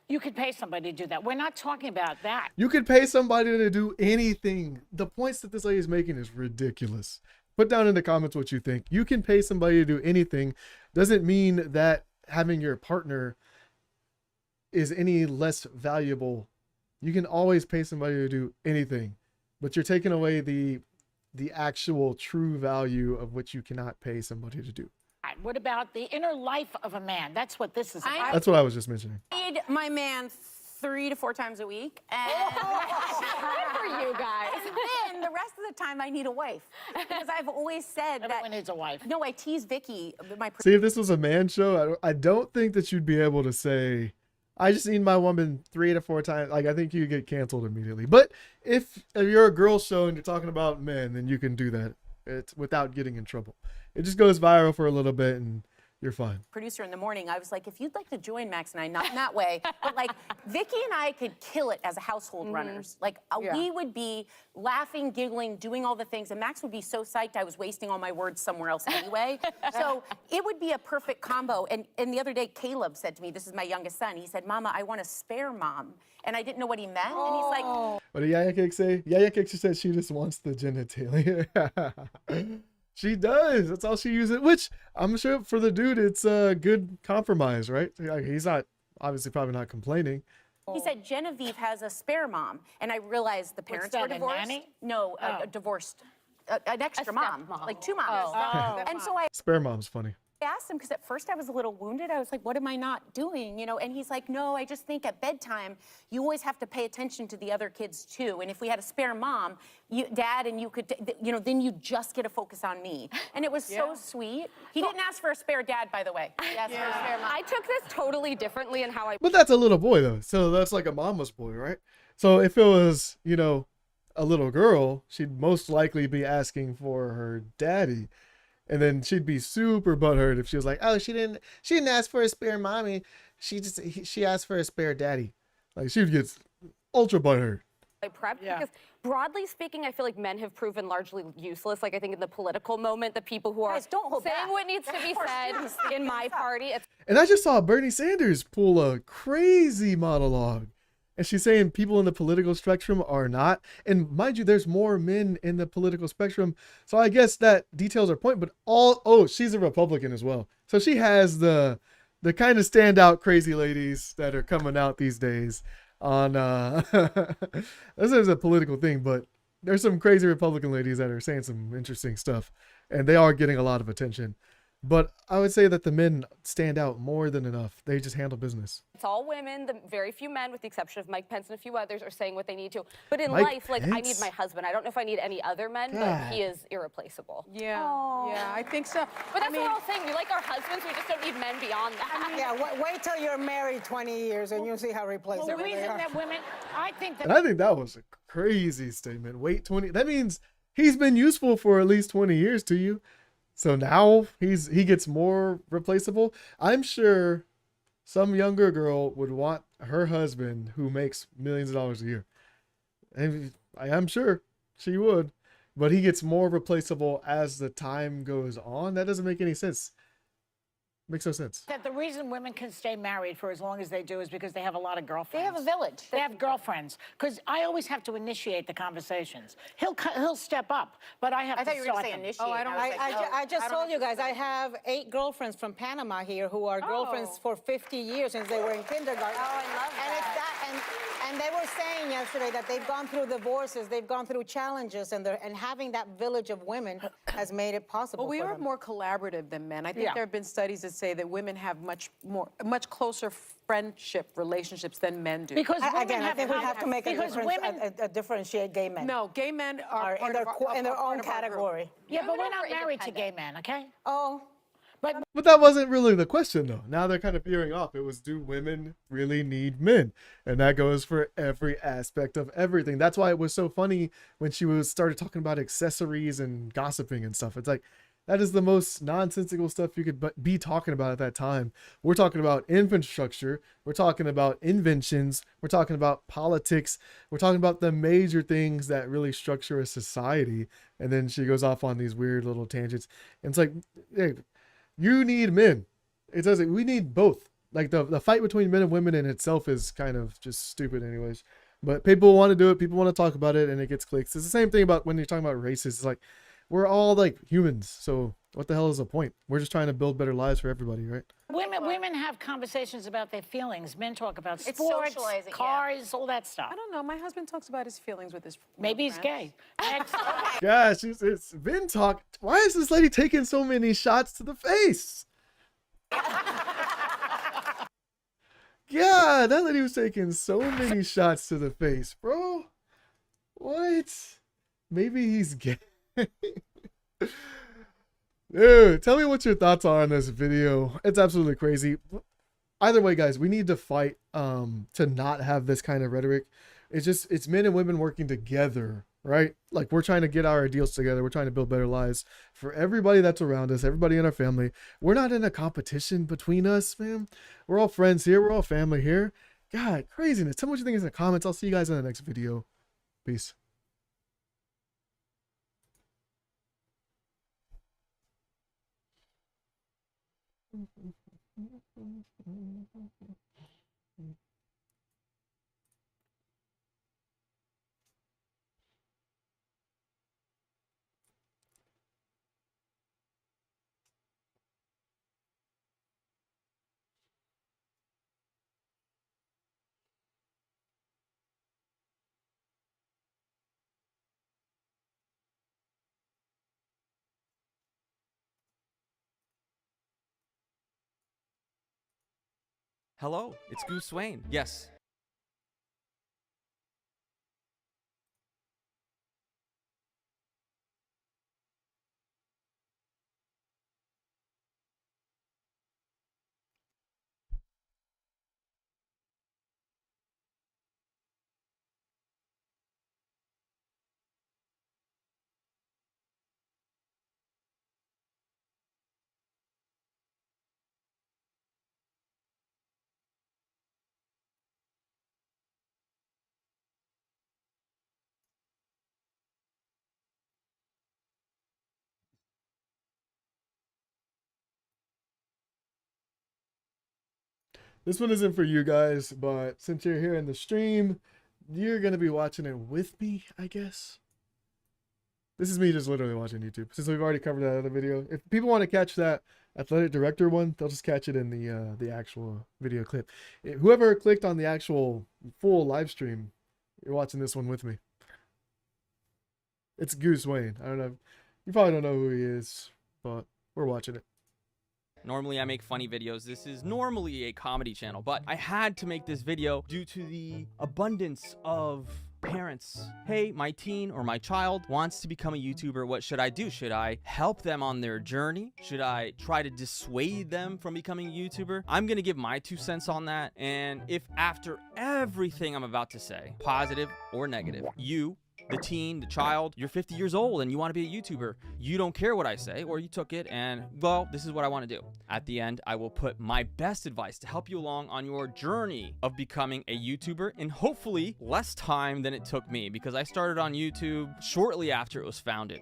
you could pay somebody to do that. We're not talking about that. You could pay somebody to do anything. The points that this lady is making is ridiculous. Put down in the comments what you think. You can pay somebody to do anything. Doesn't mean that having your partner is any less valuable. You can always pay somebody to do anything, but you're taking away the actual true value of what you cannot pay somebody to do. What about the inner life of a man? That's what this is about. That's what I was just mentioning. I need my man 3 to 4 times a week. And Good for you guys. then the rest of the time I need a wife. Because I've always said Everyone needs a wife. No, I tease Vicky. See, if this was a man show, I don't think that you'd be able to say, I just need my woman 3 to 4 times. Like, I think you get canceled immediately. But if you're a girl show and you're talking about men, then you can do that. It's without getting in trouble. It just goes viral for a little bit and you're fine. Producer in the morning, I was like, if you'd like to join Max and I, not in that way, but like Vicky and I could kill it as a household runners. Like we would be laughing, giggling, doing all the things, and Max would be so psyched I was wasting all my words somewhere else anyway. So it would be a perfect combo. And the other day, Caleb said to me, this is my youngest son, he said, Mama, I want a spare mom. And I didn't know what he meant. And he's like, what did Yaya Cake say? Yaya Cake, she said she just wants the genitalia. She does. That's all she uses, which I'm sure for the dude, it's a good compromise, right? He's not, obviously probably not complaining. He said Genevieve has a spare mom. And I realized the parents were divorced. A nanny? No, divorced. An extra mom, like 2 moms. And so I Spare mom's funny. asked him, because at first I was a little wounded. I was like, what am I not doing? You know, and he's like, no, I just think at bedtime, you always have to pay attention to the other kids too. And if we had a spare mom, dad, and you could, you know, then you just get a focus on me. And it was so sweet. He didn't ask for a spare dad, by the way. He asked for a spare mom. I took this totally differently in how I... But that's a little boy though. So that's like a mama's boy, right? So if it was, you know, a little girl, she'd most likely be asking for her daddy. And then she'd be super butthurt if she was like, oh, she didn't ask for a spare mommy. She asked for a spare daddy. Like, she would get ultra butthurt. I prepped because broadly speaking, I feel like men have proven largely useless. Like I think in the political moment, the people who are saying what needs to be said in my party. And I just saw Bernie Sanders pull a crazy monologue. And she's saying people in the political spectrum are not. And mind you, there's more men in the political spectrum. So I guess that details her point, but she's a Republican as well. So she has the kind of standout crazy ladies that are coming out these days on, this is a political thing, but there's some crazy Republican ladies that are saying some interesting stuff and they are getting a lot of attention. But I would say that the men stand out more than enough. They just handle business. It's all women. The very few men, with the exception of Mike Pence and a few others, are saying what they need to. But in Mike life, like, Pence? I need my husband. I don't know if I need any other men, but he is irreplaceable. Yeah, I think so. But that's what we're all saying. We like our husbands. We just don't need men beyond that. Yeah, wait till you're married 20 years and you'll see how replaceable The they reason are. that women, I think that... And I think that was a crazy statement. Wait 20, that means he's been useful for at least 20 years to you. So now he gets more replaceable. I'm sure some younger girl would want her husband who makes millions of dollars a year. And I'm sure she would, but he gets more replaceable as the time goes on. That doesn't make any sense. Makes no sense. That the reason women can stay married for as long as they do is because they have a lot of girlfriends. They have a village. They have girlfriends. Because I always have to initiate the conversations. He'll step up, but I have to I thought you were going to start say them. initiate. Oh, I don't- I just told you guys, I have 8 girlfriends from Panama here who are girlfriends for 50 years since they were in kindergarten. Oh, I love that. And they were saying yesterday that they've gone through divorces, they've gone through challenges, and having that village of women has made it possible Well, we for are them. more collaborative than men. I think there have been studies that say that women have much closer friendship relationships than men do. Because women Again, I think we have to make a because difference, women, differentiate gay men. No, gay men are in their own category. yeah, but Women we're are not married to independent. gay men, okay? Oh, But that wasn't really the question though. Now they're kind of veering off. It was, do women really need men? And that goes for every aspect of everything. That's why it was so funny when she started talking about accessories and gossiping and stuff. It's like, that is the most nonsensical stuff you could be talking about at that time. We're talking about infrastructure. We're talking about inventions. We're talking about politics. We're talking about the major things that really structure a society. And then she goes off on these weird little tangents. And it's like, hey, you need men. It doesn't. We need both. Like the fight between men and women in itself is kind of just stupid, anyways. But people want to do it. People want to talk about it, and it gets clicks. It's the same thing about when you're talking about races. It's like, we're all like humans. So what the hell is the point? We're just trying to build better lives for everybody, right? Women have conversations about their feelings. Men talk about It's sports, socializing, cars, all that stuff. I don't know. My husband talks about his feelings with his Maybe he's friends. gay. Next. Gosh, it's been talk. Why is this lady taking so many shots to the face? Yeah, that lady was taking so many shots to the face, bro. What? Maybe he's gay. Dude, tell me what your thoughts are on this video. It's absolutely crazy. Either way, guys, we need to fight to not have this kind of rhetoric. It's men and women working together, right? Like, we're trying to get our ideals together. We're trying to build better lives for everybody that's around us, everybody in our family. We're not in a competition between us, man. We're all friends here. We're all family here. God, craziness. Tell me what you think in the comments. I'll see you guys in the next video. Peace. Hello, it's Goosewayne. Yes. This one isn't for you guys, but since you're here in the stream, you're going to be watching it with me, I guess. This is me just literally watching YouTube, since we've already covered that other video. If people want to catch that athletic director one, they'll just catch it in the actual video clip. Whoever clicked on the actual full live stream, you're watching this one with me. It's Goosewayne. I don't know. You probably don't know who he is, but we're watching it. Normally I make funny videos. This is normally a comedy channel, but I had to make this video due to the abundance of parents. Hey, my teen or my child wants to become a YouTuber. What should I do? Should I help them on their journey? Should I try to dissuade them from becoming a YouTuber? I'm gonna give my 2 cents on that. And if after everything I'm about to say, positive or negative, you, the teen, the child, you're 50 years old and you want to be a YouTuber, you don't care what I say, or you took it and, well, this is what I want to do. At the end, I will put my best advice to help you along on your journey of becoming a YouTuber in hopefully less time than it took me, because I started on YouTube shortly after it was founded.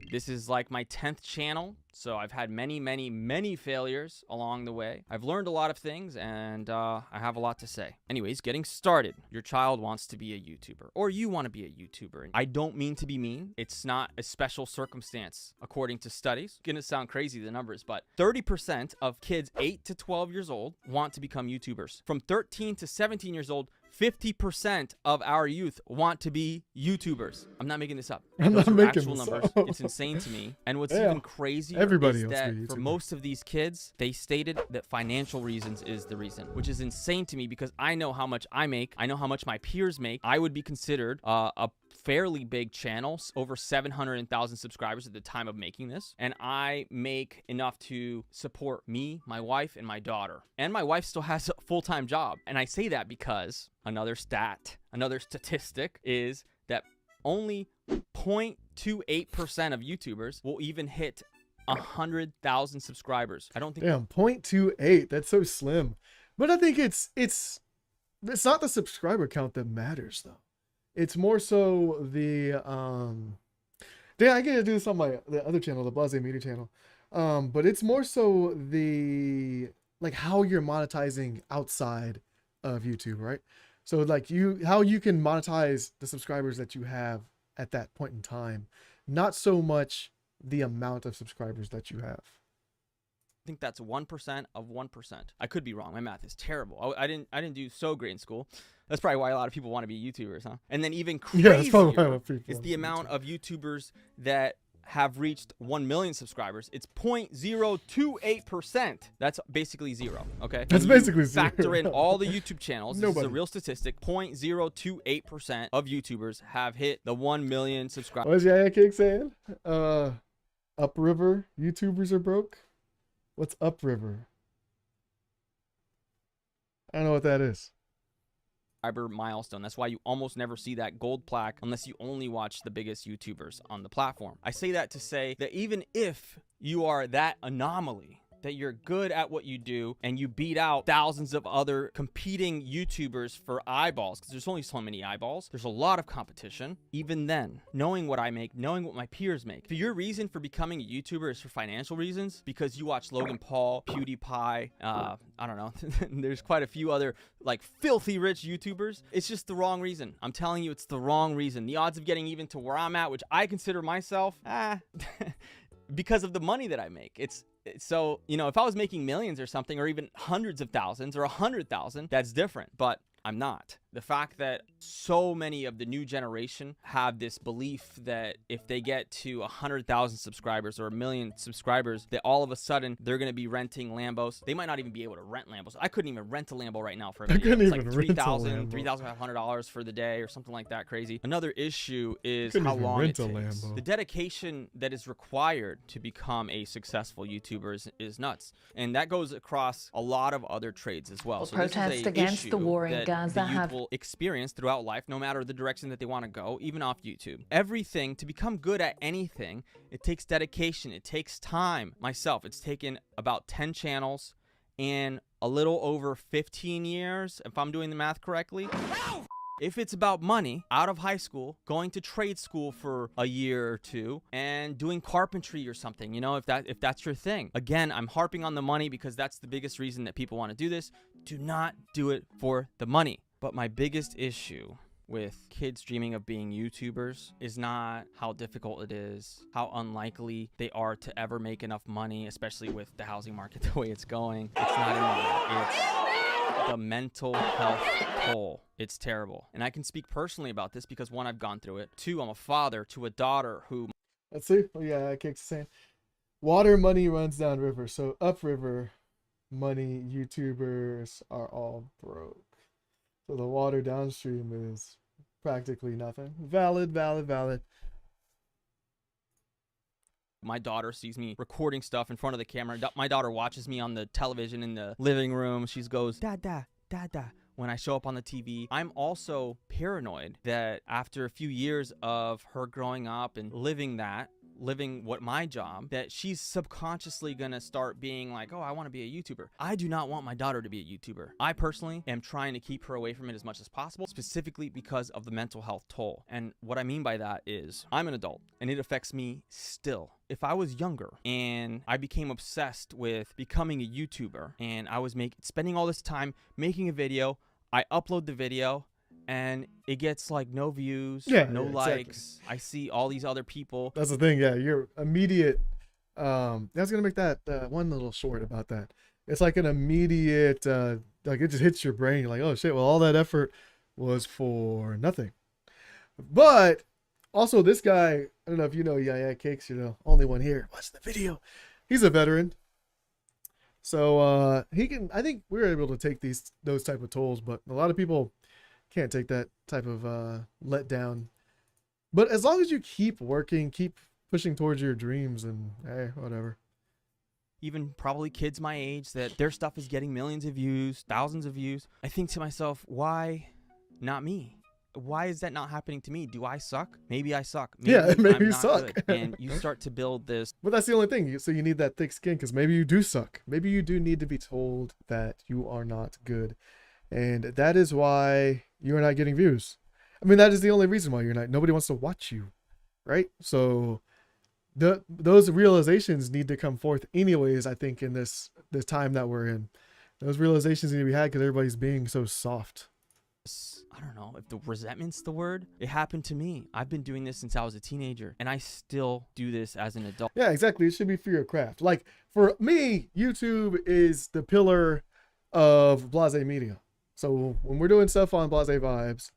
This is like my 10th channel, so I've had many failures along the way. I've learned a lot of things, and I have a lot to say. Anyways, getting started. Your child wants to be a YouTuber, or you want to be a YouTuber. I don't mean to be mean. It's not a special circumstance. According to studies, it's gonna sound crazy, the numbers, but 30% of kids 8 to 12 years old want to become YouTubers. From 13 to 17 years old, 50% of our youth want to be YouTubers. I'm not making this up. Those are actual numbers. It's insane to me. And what's even crazier is that for most of these kids, they stated that financial reasons is the reason, which is insane to me because I know how much I make. I know how much my peers make. I would be considered a fairly big channel, over 700,000 subscribers at the time of making this, and I make enough to support me, my wife, and my daughter. And my wife still has a full-time job, and I say that because another statistic is that only 0.28% of YouTubers will even hit 100,000 subscribers. I don't think. Damn, 0.28. That's so slim. But I think it's not the subscriber count that matters though. It's more so the yeah, I get to do this on the other channel, the Blahzaye Media channel. But it's more so the like how you're monetizing outside of YouTube, right? So like how you can monetize the subscribers that you have at that point in time. not so much the amount of subscribers that you have. I think that's 1% of 1%. I could be wrong. My math is terrible. I didn't do so great in school. That's probably why a lot of people want to be YouTubers, huh? And then even crazier that's probably why people is want the to be amount of YouTubers that have reached 1 million subscribers. It's 0.028%. That's basically zero, okay? That's When you basically zero. factor in all the YouTube channels. This is Nobody. a real statistic. 0.028% of YouTubers have hit the 1 million subscribers. What is Yaya Cake saying? Upriver YouTubers are broke. What's upriver? I don't know what that is. Milestone. That's why you almost never see that gold plaque unless you only watch the biggest YouTubers on the platform. I say that to say that even if you are that anomaly, that you're good at what you do and you beat out thousands of other competing YouTubers for eyeballs, because there's only so many eyeballs, there's a lot of competition. Even then, knowing what I make, knowing what my peers make, if your reason for becoming a YouTuber is for financial reasons, because you watch Logan Paul, PewDiePie, I don't know, there's quite a few other like filthy rich YouTubers, it's just the wrong reason. I'm telling you, it's the wrong reason. The odds of getting even to where I'm at, which I consider myself, because of the money that I make. So, you know, if I was making millions or something, or even hundreds of thousands or 100,000, that's different, but I'm not. The fact that so many of the new generation have this belief that if they get to 100,000 subscribers or 1 million subscribers, that all of a sudden they're going to be renting Lambos. They might not even be able to rent Lambos. I couldn't even rent a Lambo right now for a video. couldn't It's even like rent a $3,000, Lambo. $3,500 for the day or something like that crazy. Another issue is Couldn't how even long it rent a takes. Lambo. The dedication that is required to become a successful YouTuber is nuts. And that goes across a lot of other trades as well. So this is protests a against the issue war in that Gaza the youth have will experience throughout life, no matter the direction that they want to go, even off YouTube. Everything, to become good at anything, it takes dedication, it takes time. Myself, it's taken about 10 channels and a little over 15 years, if I'm doing the math correctly. If it's about money, out of high school, going to trade school for a year or two and doing carpentry or something, you know, if that's your thing. Again, I'm harping on the money because that's the biggest reason that people want to do this. Do not do it for the money. But my biggest issue with kids dreaming of being YouTubers is not how difficult it is, how unlikely they are to ever make enough money, especially with the housing market the way it's going. It's not in that. It's the mental health toll. It's terrible. And I can speak personally about this because, one, I've gone through it. Two, I'm a father to a daughter who... Let's see. Oh, yeah, I keep saying water money runs down river. So upriver money YouTubers are all broke. So the water downstream is practically nothing. Valid. My daughter sees me recording stuff in front of the camera. My daughter watches me on the television in the living room. She goes, Dada, Dada, when I show up on the TV. I'm also paranoid that after a few years of her growing up and living what my job, that she's subconsciously gonna start being like, oh, I want to be a YouTuber. I do not want my daughter to be a YouTuber. I personally am trying to keep her away from it as much as possible, specifically because of the mental health toll. And what I mean by that is I'm an adult and it affects me still. If I was younger and I became obsessed with becoming a YouTuber and I was spending all this time making a video, I upload the video and it gets like no views, no likes. Exactly. I see all these other people. That's the thing. Yeah, you're immediate. That's gonna make that one little short about that. It's like an immediate, like it just hits your brain. You're like, oh shit, well, all that effort was for nothing. But also, this guy, I don't know if you know Yaya Cakes, you're the only one here. Watch the video. He's a veteran. So he can, I think we're able to take those type of tolls, but a lot of people can't take that type of letdown. But as long as you keep working, keep pushing towards your dreams, and hey, whatever. Even probably kids my age that their stuff is getting millions of views, thousands of views. I think to myself, why not me? Why is that not happening to me? Do I suck? Maybe I suck. Maybe I'm you not suck. Good. And you start to build this. But that's the only thing. So you need that thick skin because maybe you do suck. Maybe you do need to be told that you are not good. And that is why you are not getting views. I mean, that is the only reason why you're not. Nobody wants to watch you, right? So those realizations need to come forth anyways, I think, in this time that we're in. Those realizations need to be had because everybody's being so soft. I don't know if the resentment's the word. It happened to me. I've been doing this since I was a teenager, and I still do this as an adult. Yeah, exactly. It should be for your craft. Like for me, YouTube is the pillar of Blahzaye Media. So when we're doing stuff on Blahzaye Vibez,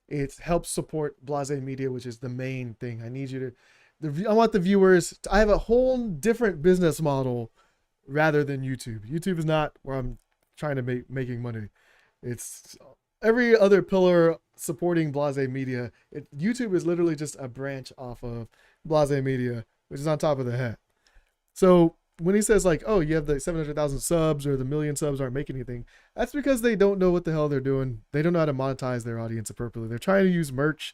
it helps support Blahzaye Media, which is the main thing. I need you to, I want the viewers, I have a whole different business model rather than YouTube. YouTube is not where I'm trying to making money. It's every other pillar supporting Blahzaye Media. YouTube is literally just a branch off of Blahzaye Media, which is on top of the hat. So when he says like, oh, you have the 700,000 subs or the million subs aren't making anything, that's because they don't know what the hell they're doing. They don't know how to monetize their audience appropriately. They're trying to use merch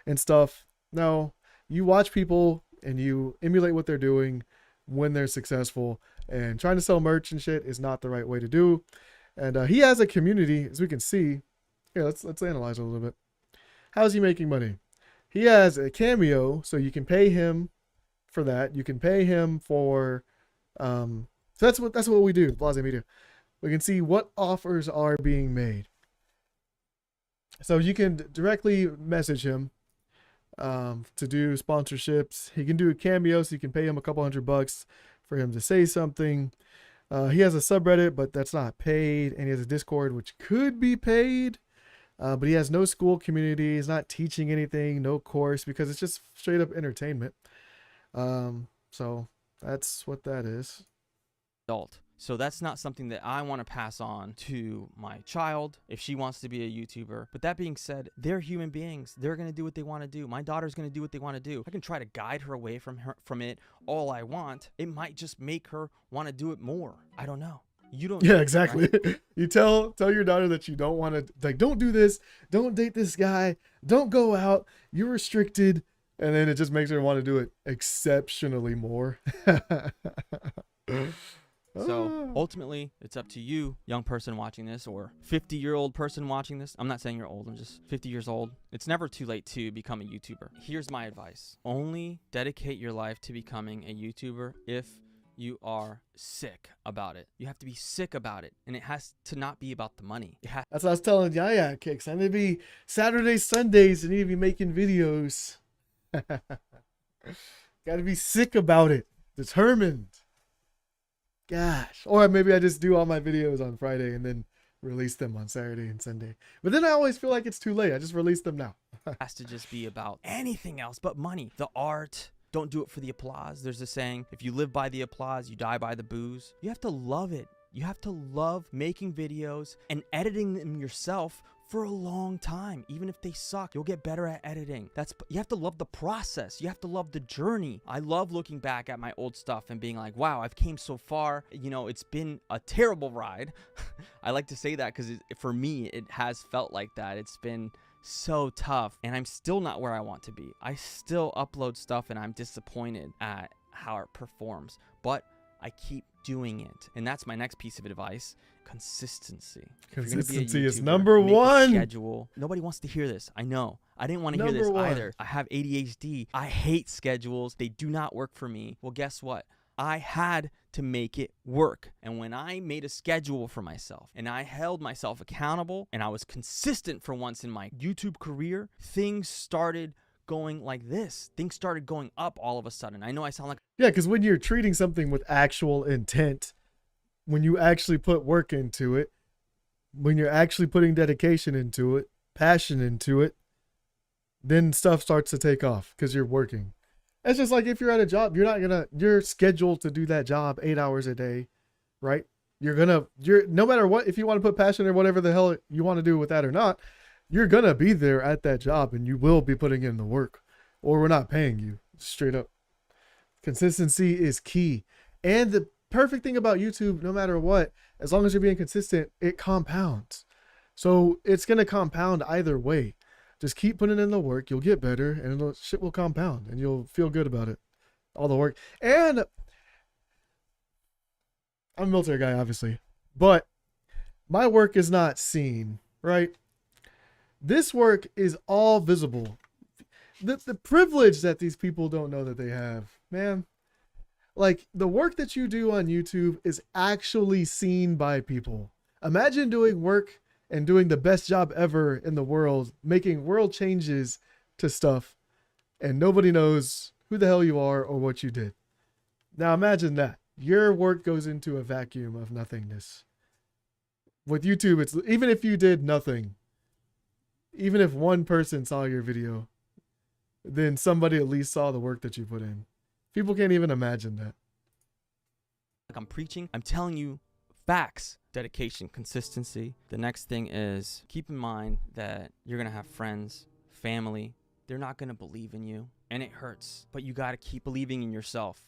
and stuff. No, you watch people and you emulate what they're doing when they're successful, and trying to sell merch and shit is not the right way to do. And he has a community, as we can see. Here, let's analyze a little bit. How's he making money? He has a Cameo, so you can pay him for that. You can pay him for so that's what we do, Blahzaye Media. We can see what offers are being made. So you can directly message him to do sponsorships. He can do a Cameo, so you can pay him a couple $100 for him to say something. He has a subreddit, but that's not paid, and he has a Discord, which could be paid. But he has no school community. He's not teaching anything, no course, because it's just straight up entertainment. So that's what that is. Adult. So that's not something that I want to pass on to my child if she wants to be a YouTuber. But that being said, they're human beings. They're going to do what they want to do. My daughter's going to do what they want to do. I can try to guide her away from it all I want. It might just make her want to do it more. I don't know. You don't. Yeah, exactly. Right? You tell your daughter that you don't want to, like, don't do this, don't date this guy, don't go out, you're restricted, and then it just makes her want to do it exceptionally more. So ultimately, it's up to you, young person watching this, or 50-year-old person watching this. I'm not saying you're old, I'm just 50 years old. It's never too late to become a YouTuber. Here's my advice. Only dedicate your life to becoming a YouTuber if you are sick about it. You have to be sick about it, and it has to not be about the money. That's what I was telling Yaya Kicks. I need to be Saturdays, Sundays, I need to be making videos. Gotta be sick about it. Determined. Gosh. Or maybe I just do all my videos on Friday and then release them on Saturday and Sunday. But then I always feel like it's too late. I just release them now. It has to just be about anything else but money. The art. Don't do it for the applause. There's a saying, if you live by the applause, you die by the booze. You have to love it. You have to love making videos and editing them yourself for a long time. Even if they suck, you'll get better at editing. You have to love the process. You have to love the journey. I love looking back at my old stuff and being like, wow, I've came so far. You know, it's been a terrible ride. I like to say that because for me, it has felt like that. It's been so tough, and I'm still not where I want to be. I still upload stuff and I'm disappointed at how it performs, but I keep doing it. And that's my next piece of advice. Consistency. Consistency is number one. Schedule. Nobody wants to hear this. I know. I didn't want to hear this either. I have ADHD. I hate schedules. They do not work for me. Well, guess what? I had to make it work. And when I made a schedule for myself and I held myself accountable and I was consistent for once in my YouTube career, things started going like this. Things started going up all of a sudden. I know I sound like... Yeah, because when you're treating something with actual intent, when you actually put work into it, when you're actually putting dedication into it, passion into it, then stuff starts to take off because you're working. It's just like if you're at a job, you're scheduled to do that job 8 hours a day, right? You're no matter what, if you want to put passion or whatever the hell you want to do with that or not, you're going to be there at that job and you will be putting in the work, or we're not paying you, straight up. Consistency is key. And the perfect thing about YouTube, no matter what, as long as you're being consistent, it compounds. So it's going to compound either way. Just keep putting in the work. You'll get better and shit will compound and you'll feel good about it. All the work. And I'm a military guy, obviously, but my work is not seen, right? This work is all visible. The privilege that these people don't know that they have, man. Like, the work that you do on YouTube is actually seen by people. Imagine doing work and doing the best job ever in the world, making world changes to stuff, and nobody knows who the hell you are or what you did. Now imagine that. Your work goes into a vacuum of nothingness. With YouTube, it's even if you did nothing, even if one person saw your video, then somebody at least saw the work that you put in. People can't even imagine that. Like I'm preaching, I'm telling you facts, dedication, consistency. The next thing is keep in mind that you're going to have friends, family. They're not going to believe in you, and it hurts, but you got to keep believing in yourself,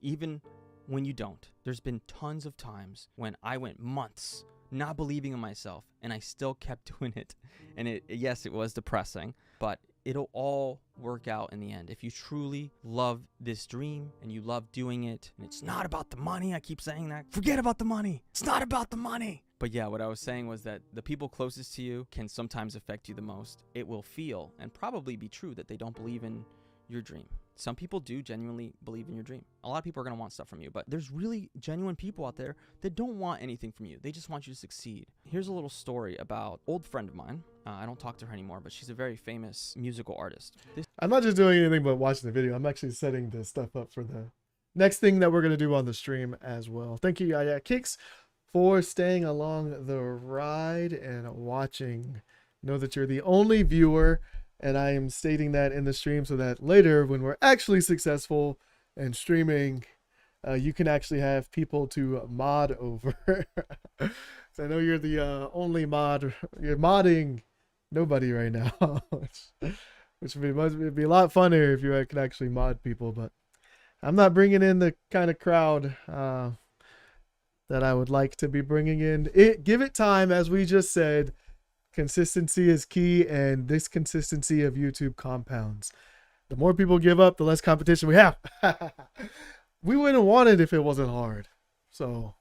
even when you don't. There's been tons of times when I went months not believing in myself, and I still kept doing it. And yes, it was depressing, but it'll all work out in the end. If you truly love this dream and you love doing it, and it's not about the money, I keep saying that. Forget about the money. It's not about the money. But yeah, what I was saying was that the people closest to you can sometimes affect you the most. It will feel and probably be true that they don't believe in your dream. Some people do genuinely believe in your dream. A lot of people are going to want stuff from you, but there's really genuine people out there that don't want anything from you. They just want you to succeed. Here's a little story about an old friend of mine. I don't talk to her anymore, but she's a very famous musical artist. I'm not just doing anything but watching the video. I'm actually setting this stuff up for the next thing that we're going to do on the stream as well. Thank you, Yaya Kicks, for staying along the ride and watching. Know that you're the only viewer, and I am stating that in the stream so that later when we're actually successful and streaming, you can actually have people to mod over. So I know you're the only mod. You're modding nobody right now, which would be a lot funnier if you could actually mod people, but I'm not bringing in the kind of crowd that I would like to be bringing in. Give it time, as we just said. Consistency is key, and this consistency of YouTube compounds. The more people give up, the less competition we have. We wouldn't want it if it wasn't hard. So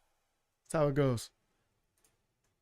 that's how it goes.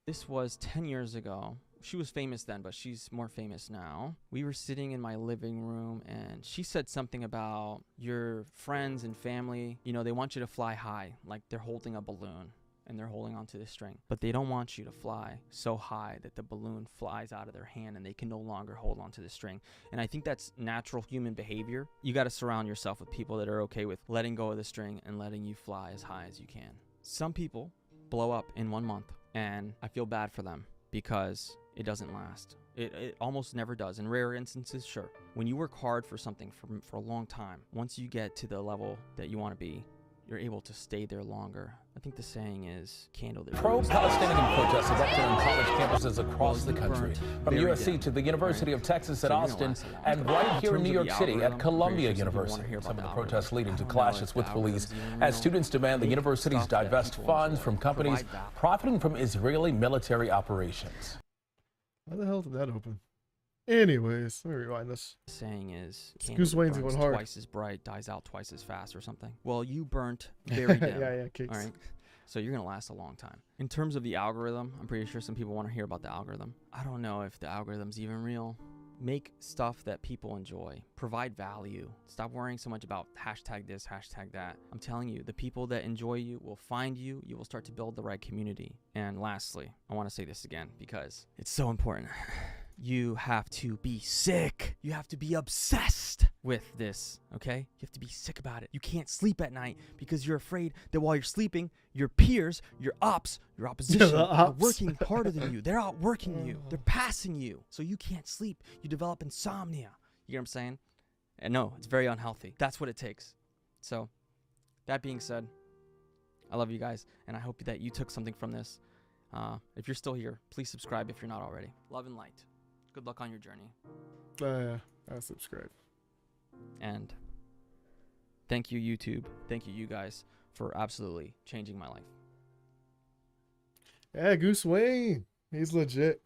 This was 10 years ago. She was famous then, but she's more famous now. We were sitting in my living room, and she said something about your friends and family. You know, they want you to fly high, like they're holding a balloon. And they're holding onto the string, but they don't want you to fly so high that the balloon flies out of their hand and they can no longer hold onto the string. And I think that's natural human behavior. You got to surround yourself with people that are okay with letting go of the string and letting you fly as high as you can. Some people blow up in 1 month, and I feel bad for them because it doesn't last. It almost never does. In rare instances, sure. When you work hard for something for a long time, once you get to the level that you want to be, you're able to stay there longer. I think the saying is candle that pro-Palestinian protests erupted on college campuses across the country, from USC to the University of Texas at Austin, and right here in New York City at Columbia University. Some of the protests leading to clashes with police as students demand the universities divest funds from companies profiting from Israeli military operations. Why the hell did that open? Anyways, let me rewind this. The saying is Goosewayne's going hard. Twice as bright, dies out twice as fast or something. Well, you burnt very dim. Yeah, Kicks. All right. So you're going to last a long time. In terms of the algorithm, I'm pretty sure some people want to hear about the algorithm. I don't know if the algorithm's even real. Make stuff that people enjoy. Provide value. Stop worrying so much about hashtag this, hashtag that. I'm telling you, the people that enjoy you will find you. You will start to build the right community. And lastly, I want to say this again because it's so important. You have to be sick. You have to be obsessed with this, okay? You have to be sick about it. You can't sleep at night because you're afraid that while you're sleeping, your peers, your ops, your opposition are working harder than you. They're outworking you. They're passing you. So you can't sleep. You develop insomnia. You know what I'm saying? And no, it's very unhealthy. That's what it takes. So that being said, I love you guys, and I hope that you took something from this. If you're still here, please subscribe if you're not already. Love and light. Good luck on your journey. I subscribe. And thank you, YouTube. Thank you, you guys, for absolutely changing my life. Yeah, Goosewayne. He's legit.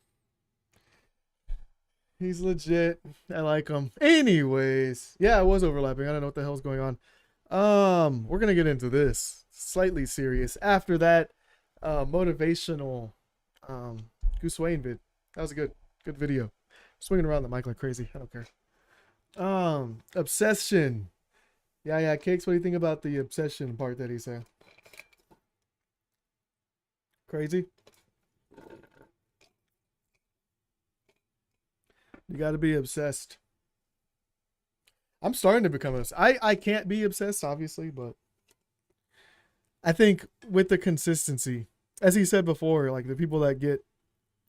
He's legit. I like him. Anyways, yeah, I was overlapping. I don't know what the hell's going on. We're gonna get into this. Slightly serious. After that, motivational Goosewayne vid. That was a good video. Swinging around the mic like crazy. I don't care. Obsession. Yeah, Cakes, what do you think about the obsession part that he said? Crazy? You got to be obsessed. I'm starting to become obsessed. I can't be obsessed, obviously, but I think with the consistency, as he said before, like the people that get,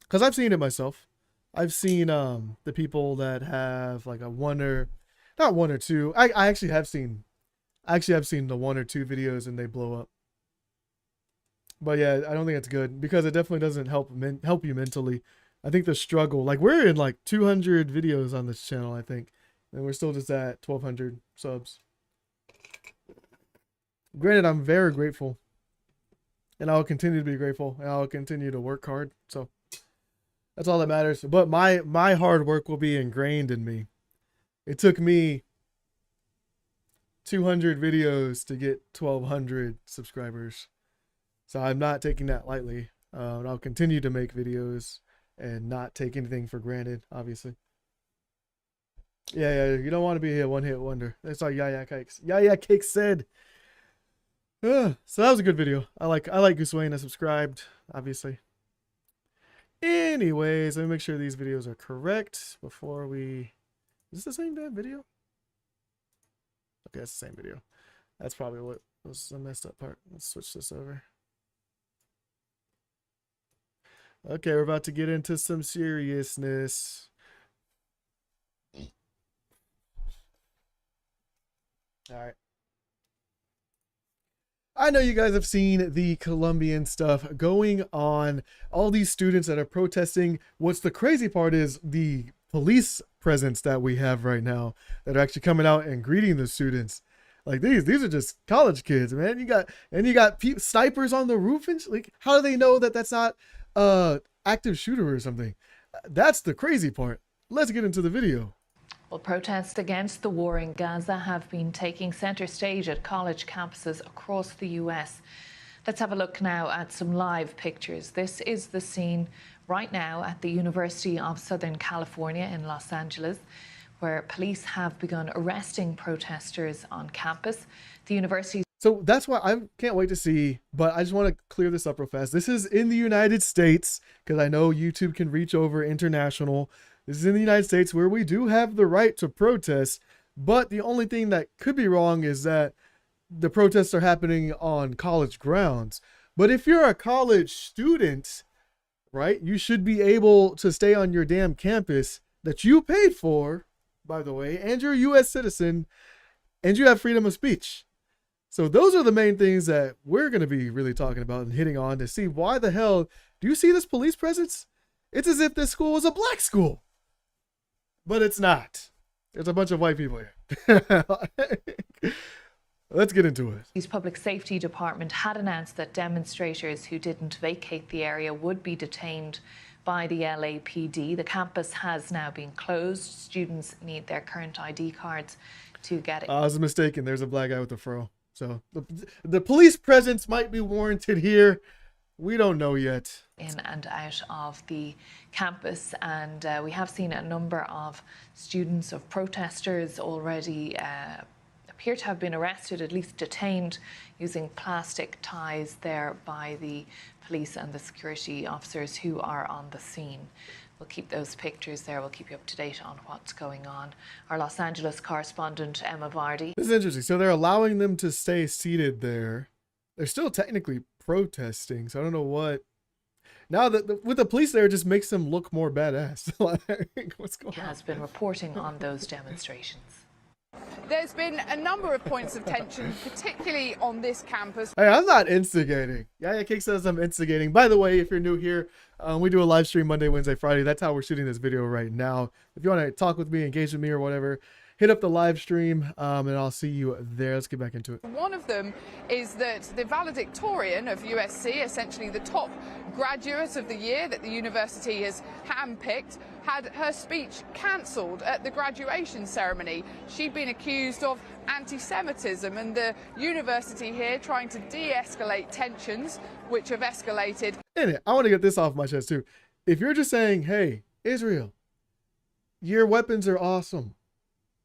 because I've seen it myself. I've seen the people that have like a not one or two. I actually have seen the 1 or 2 videos and they blow up. But yeah, I don't think it's good because it definitely doesn't help you mentally. I think the struggle, like we're in like 200 videos on this channel, I think, and we're still just at 1,200 subs. Granted, I'm very grateful, and I'll continue to be grateful, and I'll continue to work hard. So that's all that matters. But my hard work will be ingrained in me. It took me 200 videos to get 1,200 subscribers. So I'm not taking that lightly. And I'll continue to make videos and not take anything for granted, obviously. Yeah, you don't want to be a one-hit wonder. That's all Yaya Cakes said. So that was a good video. I like Goosewayne. I subscribed, obviously. Anyways, let me make sure these videos are correct before we... Is this the same damn video? Okay, it's the same video. That's probably what was the messed up part. Let's switch this over. Okay, we're about to get into some seriousness. All right. I know you guys have seen the Colombian stuff going on. All these students that are protesting. What's the crazy part is the police presence that we have right now that are actually coming out and greeting the students. Like these are just college kids, man. You got snipers on the roof, and like, how do they know that that's not active shooter or something? That's the crazy part. Let's get into the video. Well, protests against the war in Gaza have been taking center stage at college campuses across the US. Let's have a look now at some live pictures. This is the scene right now at the University of Southern California in Los Angeles, where police have begun arresting protesters on campus. The university... So that's why I can't wait to see, but I just want to clear this up real fast. This is in the United States, because I know YouTube can reach over international. This is in the United States where we do have the right to protest, but the only thing that could be wrong is that the protests are happening on college grounds. But if you're a college student, right, you should be able to stay on your damn campus that you paid for, by the way, and you're a U.S. citizen, and you have freedom of speech. So those are the main things that we're going to be really talking about and hitting on to see why the hell do you see this police presence? It's as if this school was a black school, but it's not. There's a bunch of white people here. Let's get into it. The public safety department had announced that demonstrators who didn't vacate the area would be detained by the LAPD. The campus has now been closed. Students need their current ID cards to get it. I was mistaken. There's a black guy with a fro. So the police presence might be warranted here. We don't know yet. In and out of the campus, and we have seen a number of students, of protesters already appear to have been arrested, at least detained, using plastic ties there by the police and the security officers who are on the scene. We'll keep those pictures there. We'll keep you up to date on what's going on. Our Los Angeles correspondent, Emma Vardy. This is interesting. So they're allowing them to stay seated there. They're still technically protesting, so I don't know what. Now that with the police there, it just makes them look more badass. Like, what's going on? Has been reporting on those demonstrations. There's been a number of points of tension, particularly on this campus. Hey, I'm not instigating. Yaya Cake says I'm instigating. By the way, if you're new here, we do a live stream Monday, Wednesday, Friday. That's how we're shooting this video right now. If you want to talk with me, engage with me or whatever, hit up the live stream and I'll see you there. Let's get back into it. One of them is that the valedictorian of USC, essentially the top graduate of the year that the university has handpicked, had her speech cancelled at the graduation ceremony. She'd been accused of anti-Semitism, and the university here trying to de-escalate tensions, which have escalated. I want to get this off my chest too. If you're just saying, hey, Israel, your weapons are awesome,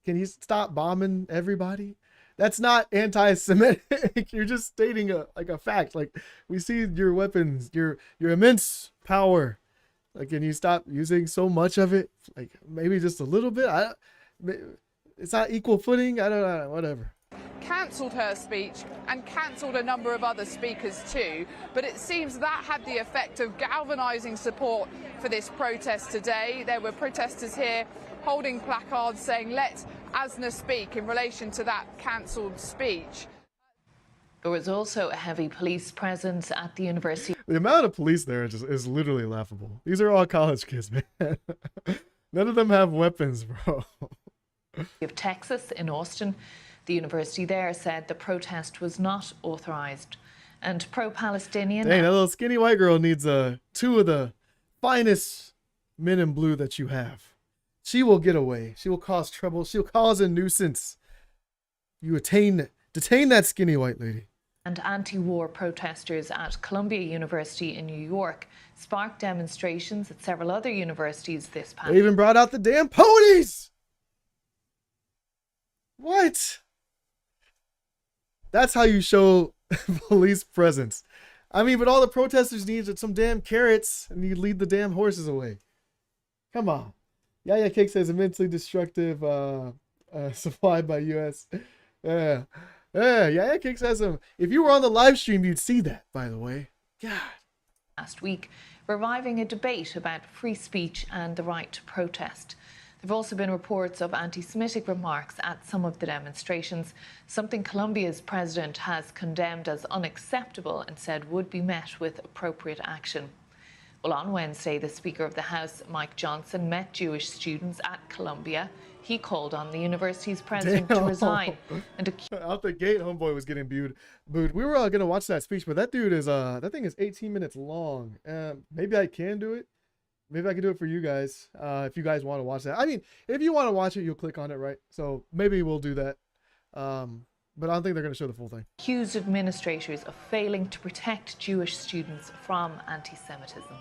can you stop bombing everybody? That's not anti-Semitic. You're just stating a fact. Like, we see your weapons, your immense power. Like, can you stop using so much of it? Like, maybe just a little bit. It's not equal footing. I don't know. Whatever. Cancelled her speech and cancelled a number of other speakers too, but it seems that had the effect of galvanising support for this protest today. There were protesters here holding placards saying "Let Asna speak" in relation to that cancelled speech. There was also a heavy police presence at the university. The amount of police there is literally laughable. These are all college kids, man. None of them have weapons, bro. Of Texas in Austin. The university there said the protest was not authorized. And pro-Palestinian... Dang, that little skinny white girl needs two of the finest men in blue that you have. She will get away. She will cause trouble. She'll cause a nuisance. You detain that skinny white lady. And anti-war protesters at Columbia University in New York sparked demonstrations at several other universities this past... They even brought out the damn ponies! What? That's how you show police presence. I mean, but all the protesters need some damn carrots, and you lead the damn horses away. Come on. Yaya Cake says immensely destructive supplied by U.S. Yeah, Yaya Cake says if you were on the live stream, you'd see that, by the way. God. Last week, reviving a debate about free speech and the right to protest. There have also been reports of anti-Semitic remarks at some of the demonstrations, something Colombia's president has condemned as unacceptable and said would be met with appropriate action. Well, on Wednesday, the Speaker of the House, Mike Johnson, met Jewish students at Columbia. He called on the university's president to resign. And out the gate, homeboy was getting booed. We were going to watch that speech, but that dude is that thing is 18 minutes long. Maybe I can do it. Maybe I can do it for you guys if you guys want to watch that. I mean, if you want to watch it, you'll click on it, right? So maybe we'll do that. But I don't think they're going to show the full thing. Accused administrators of failing to protect Jewish students from anti-Semitism.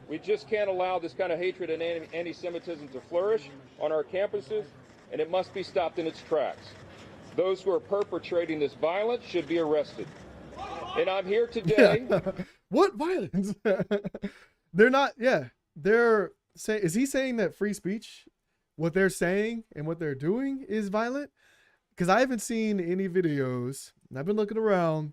We just can't allow this kind of hatred and anti-Semitism to flourish on our campuses, and it must be stopped in its tracks. Those who are perpetrating this violence should be arrested. And I'm here today. Yeah. What violence? They're not, they're saying, is he saying that free speech, what they're saying and what they're doing is violent? Because I haven't seen any videos, and I've been looking around,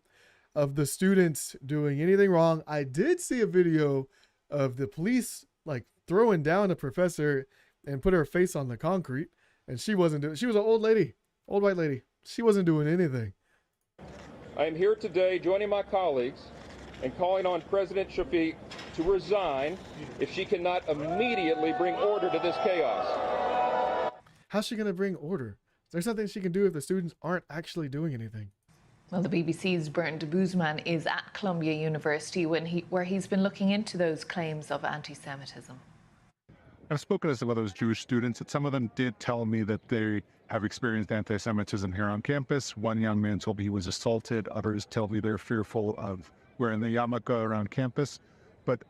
of the students doing anything wrong. I did see a video of the police like throwing down a professor and put her face on the concrete, and she wasn't doing, she was an old lady, old white lady. She wasn't doing anything. I am here today joining my colleagues and calling on President Shafiq to resign if she cannot immediately bring order to this chaos. How's she going to bring order? There's nothing she can do if the students aren't actually doing anything. Well, the BBC's Bernd de Boezman is at Columbia University where he's been looking into those claims of anti-Semitism. I've spoken to some of those Jewish students, and some of them did tell me that they have experienced anti-Semitism here on campus. One young man told me he was assaulted. Others tell me they're fearful of wearing the yarmulke around campus. But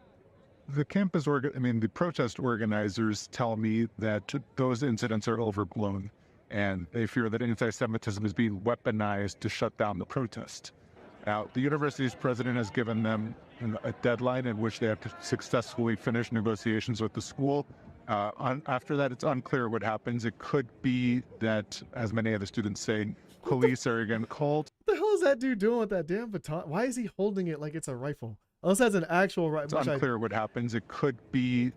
the the protest organizers tell me that those incidents are overblown, and they fear that anti-Semitism is being weaponized to shut down the protest. Now, the university's president has given them a deadline in which they have to successfully finish negotiations with the school. After that, it's unclear what happens. It could be that, as many of the students say, police are again called. What the hell is that dude doing with that damn baton? Why is he holding it like it's a rifle? Unless that's an actual rifle. It's unclear what happens. It could be...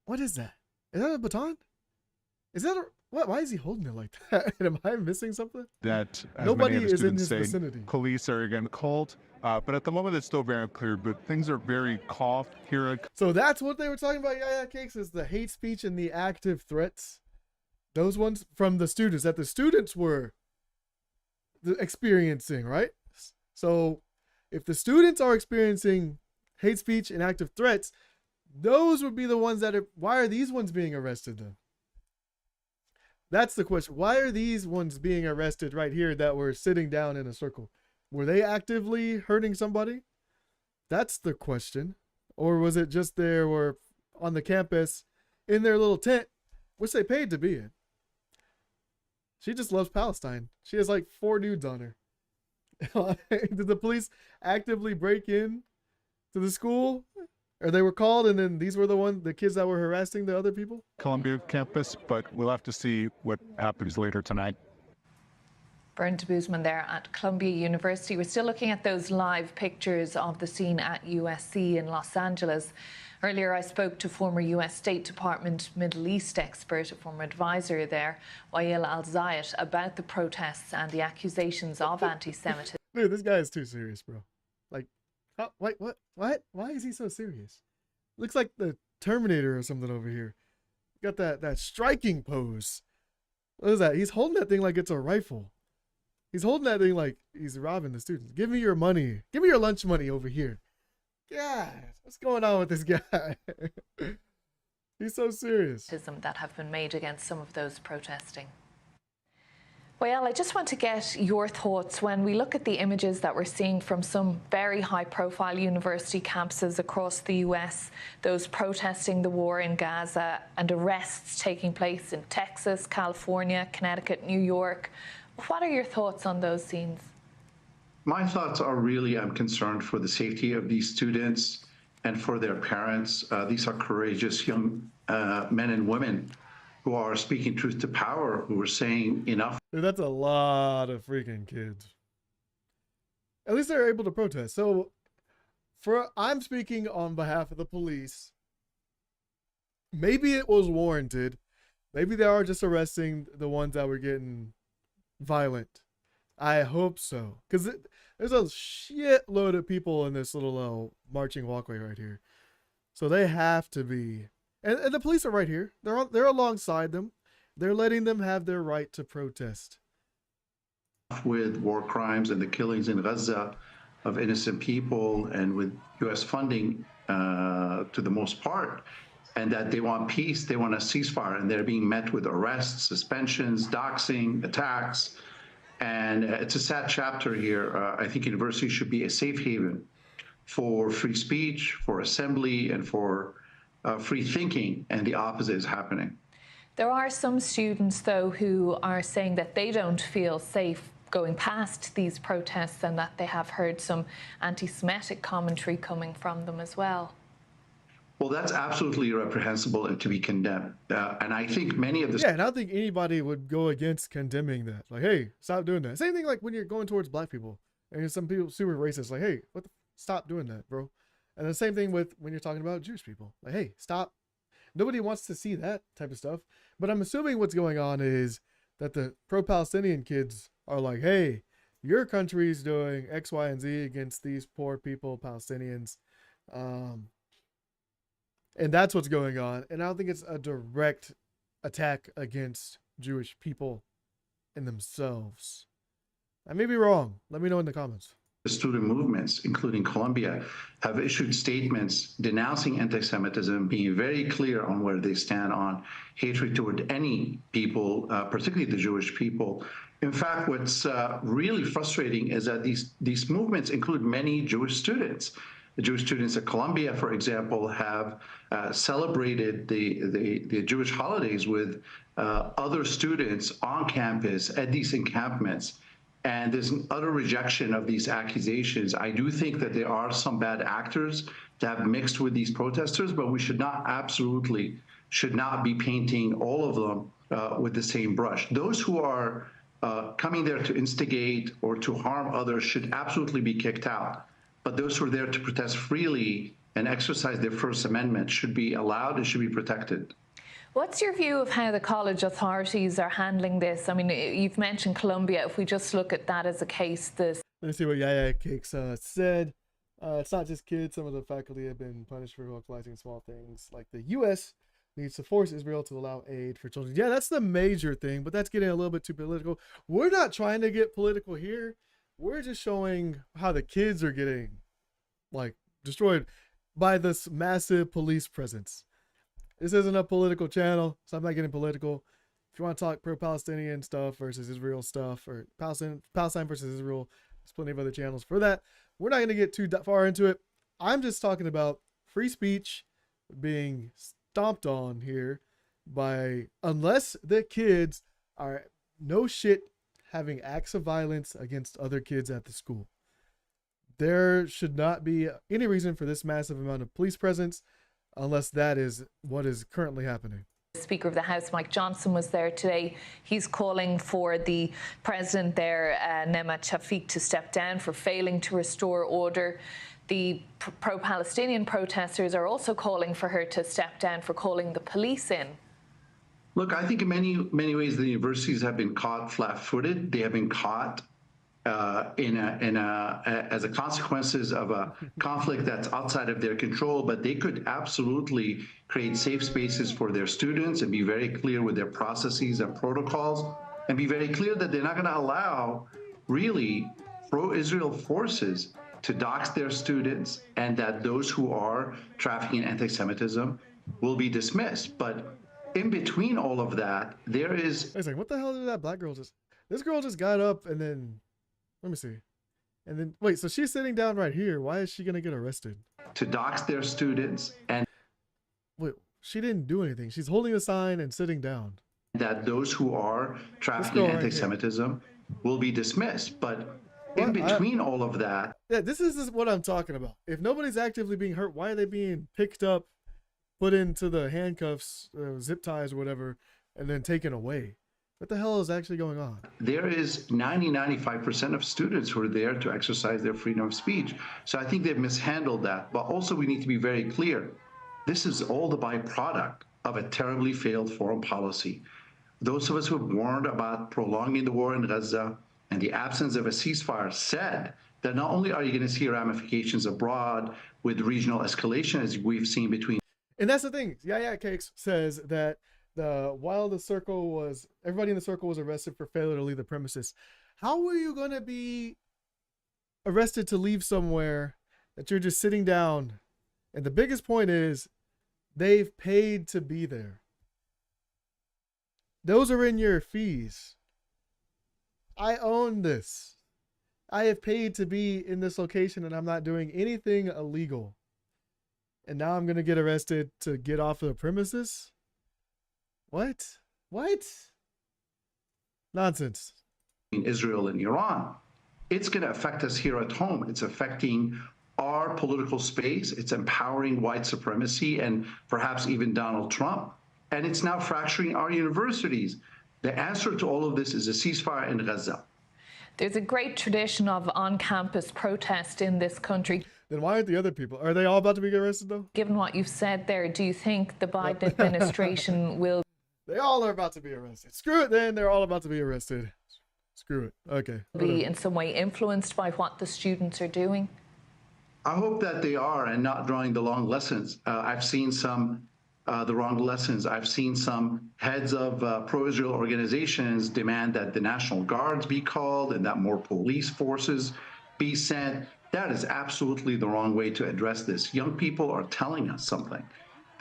What is that? Is that a baton? Is that a... What? Why is he holding it like that? Am I missing something? That, as nobody many of the is in his students say, vicinity. Police are again called. But at the moment, it's still very unclear. But things are very calm here. So that's what they were talking about, Yaya Cakes, is the hate speech and the active threats. Those ones from the students, that the students were experiencing, right? So if the students are experiencing hate speech and active threats, those would be the ones that are... Why are these ones being arrested then? That's the question. Why are these ones being arrested right here that were sitting down in a circle? Were they actively hurting somebody? That's the question. Or was it just they were on the campus in their little tent, which they paid to be in? She just loves Palestine. She has like 4 dudes on her. Did the police actively break in to the school? Or they were called, and then these were the kids that were harassing the other people? Columbia campus, but we'll have to see what happens later tonight. Bernd Boozman there at Columbia University. We're still looking at those live pictures of the scene at USC in Los Angeles. Earlier, I spoke to former US State Department Middle East expert, a former advisor there, Wael Al-Zayed, about the protests and the accusations of anti-Semitism. Dude, this guy is too serious, bro. Like, wait, what? Why is he so serious? Looks like the Terminator or something over here. Got that striking pose. What is that? He's holding that thing like it's a rifle. He's holding that thing like he's robbing the students. Give me your money. Give me your lunch money over here. God, what's going on with this guy? He's so serious. That have been made against some of those protesting. Well, I just want to get your thoughts when we look at the images that we're seeing from some very high-profile university campuses across the US, those protesting the war in Gaza, and arrests taking place in Texas, California, Connecticut, New York. What are your thoughts on those scenes? My thoughts are really, I'm concerned for the safety of these students and for their parents. These are courageous young men and women who are speaking truth to power, who are saying enough. Dude, that's a lot of freaking kids. At least they're able to protest. So I'm speaking on behalf of the police. Maybe it was warranted. Maybe they are just arresting the ones that were getting violent. I hope so. Because there's a shitload of people in this little marching walkway right here. So they have to be. And the police are right here. They're alongside them. They're letting them have their right to protest. With war crimes and the killings in Gaza of innocent people, and with U.S. funding to the most part, and that they want peace, they want a ceasefire, and they're being met with arrests, suspensions, doxing, attacks. And it's a sad chapter here. I think universities should be a safe haven for free speech, for assembly, and for free thinking, and the opposite is happening. There are some students, though, who are saying that they don't feel safe going past these protests and that they have heard some anti-Semitic commentary coming from them as well. Well, that's absolutely reprehensible and to be condemned. And I think many of the... Yeah, and I don't think anybody would go against condemning that. Like, hey, stop doing that. Same thing like when you're going towards black people. And some people super racist, like, hey, stop doing that, bro. And the same thing with when you're talking about Jewish people. Like, hey, stop. Nobody wants to see that type of stuff. But I'm assuming what's going on is that the pro-Palestinian kids are like, hey, your country's doing X, Y, and Z against these poor people, Palestinians. And that's what's going on. And I don't think it's a direct attack against Jewish people in themselves. I may be wrong. Let me know in the comments. Student movements, including Columbia, have issued statements denouncing anti-Semitism, being very clear on where they stand on hatred toward any people, particularly the Jewish people. In fact, what's really frustrating is that these movements include many Jewish students. The Jewish students at Columbia, for example, have celebrated the Jewish holidays with other students on campus at these encampments. And there's an utter rejection of these accusations. I do think that there are some bad actors that have mixed with these protesters, but we should not be painting all of them with the same brush. Those who are coming there to instigate or to harm others should absolutely be kicked out. But those who are there to protest freely and exercise their First Amendment should be allowed and should be protected. What's your view of how the college authorities are handling this? I mean, you've mentioned Columbia. If we just look at that as a case, Let's see what Yaya Cakes said. It's not just kids. Some of the faculty have been punished for vocalizing small things. Like the U.S. needs to force Israel to allow aid for children. Yeah, that's the major thing, but that's getting a little bit too political. We're not trying to get political here. We're just showing how the kids are getting, like, destroyed by this massive police presence. This isn't a political channel, so I'm not getting political. If you want to talk pro-Palestinian stuff versus Israel stuff, or Palestine versus Israel, there's plenty of other channels for that. We're not going to get too far into it. I'm just talking about free speech being stomped on here by, unless the kids are no shit having acts of violence against other kids at the school. there should not be any reason for this massive amount of police presence unless that is what is currently happening. Speaker of the House, Mike Johnson, was there today. He's calling for the president there, Nemat Shafik, to step down for failing to restore order. The pro-Palestinian protesters are also calling for her to step down for calling the police in. Look, I think in many ways the universities have been caught flat-footed. They have been caught as a consequences of a conflict that's outside of their control, but they could absolutely create safe spaces for their students and be very clear with their processes and protocols, and be very clear that they're not going to allow really pro-Israel forces to dox their students, and that those who are trafficking in anti-Semitism will be dismissed. But in between all of that, there is... I was like, what the hell did that black girl just... This girl just got up and then... Let me see. And then, wait, so she's sitting down right here. Why is she going to get arrested? To dox their students and... Wait, she didn't do anything. She's holding a sign and sitting down. That those who are trafficking in anti-Semitism will be dismissed. But in between all of that... Yeah, this is what I'm talking about. If nobody's actively being hurt, why are they being picked up, put into the handcuffs, zip ties or whatever, and then taken away? What the hell is actually going on? There is 95% of students who are there to exercise their freedom of speech. So I think they've mishandled that. But also we need to be very clear. This is all the byproduct of a terribly failed foreign policy. Those of us who have warned about prolonging the war in Gaza and the absence of a ceasefire said that not only are you going to see ramifications abroad with regional escalation, as we've seen between... And that's the thing. Yaya Cakes says that while the circle was, everybody in the circle was arrested for failure to leave the premises. How are you going to be arrested to leave somewhere that you're just sitting down? And the biggest point is they've paid to be there. Those are in your fees. I own this. I have paid to be in this location and I'm not doing anything illegal. And now I'm going to get arrested to get off of the premises? What? Nonsense. In Israel and Iran, it's going to affect us here at home. It's affecting our political space. It's empowering white supremacy and perhaps even Donald Trump. And it's now fracturing our universities. The answer to all of this is a ceasefire in Gaza. There's a great tradition of on-campus protest in this country. Then why aren't the other people? Are they all about to be arrested though? Given what you've said there, do you think the Biden administration will... They all are about to be arrested. Screw it then, they're all about to be arrested. Screw it. Okay. Be in some way influenced by what the students are doing? I hope that they are and not drawing the long lessons. I've seen some the wrong lessons. I've seen some heads of pro-Israel organizations demand that the National Guards be called and that more police forces be sent. That is absolutely the wrong way to address this. Young people are telling us something.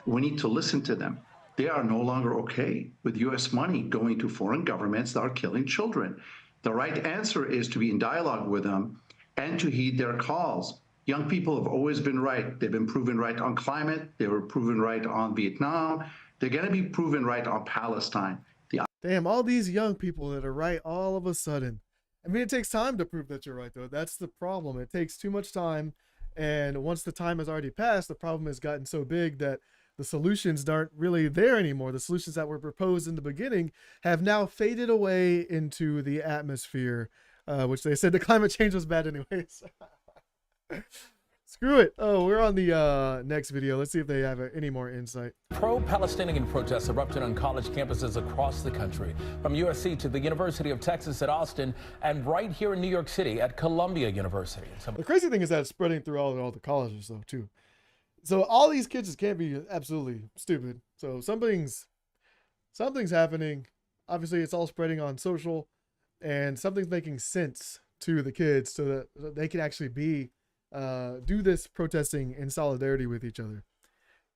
We need to listen to them. They are no longer okay with U.S. money going to foreign governments that are killing children. The right answer is to be in dialogue with them and to heed their calls. Young people have always been right. They've been proven right on climate. They were proven right on Vietnam. They're going to be proven right on Palestine. Damn, all these young people that are right all of a sudden. I mean, it takes time to prove that you're right, though. That's the problem. It takes too much time. And once the time has already passed, the problem has gotten so big that the solutions aren't really there anymore. The solutions that were proposed in the beginning have now faded away into the atmosphere, which they said the climate change was bad anyways. Screw it. Oh, we're on the next video. Let's see if they have any more insight. Pro-Palestinian protests erupted on college campuses across the country, from USC to the University of Texas at Austin, and right here in New York City at Columbia University. The crazy thing is that it's spreading through all the colleges, though, too. So all these kids just can't be absolutely stupid. So something's happening. Obviously, it's all spreading on social, and something's making sense to the kids so that they can actually do this protesting in solidarity with each other.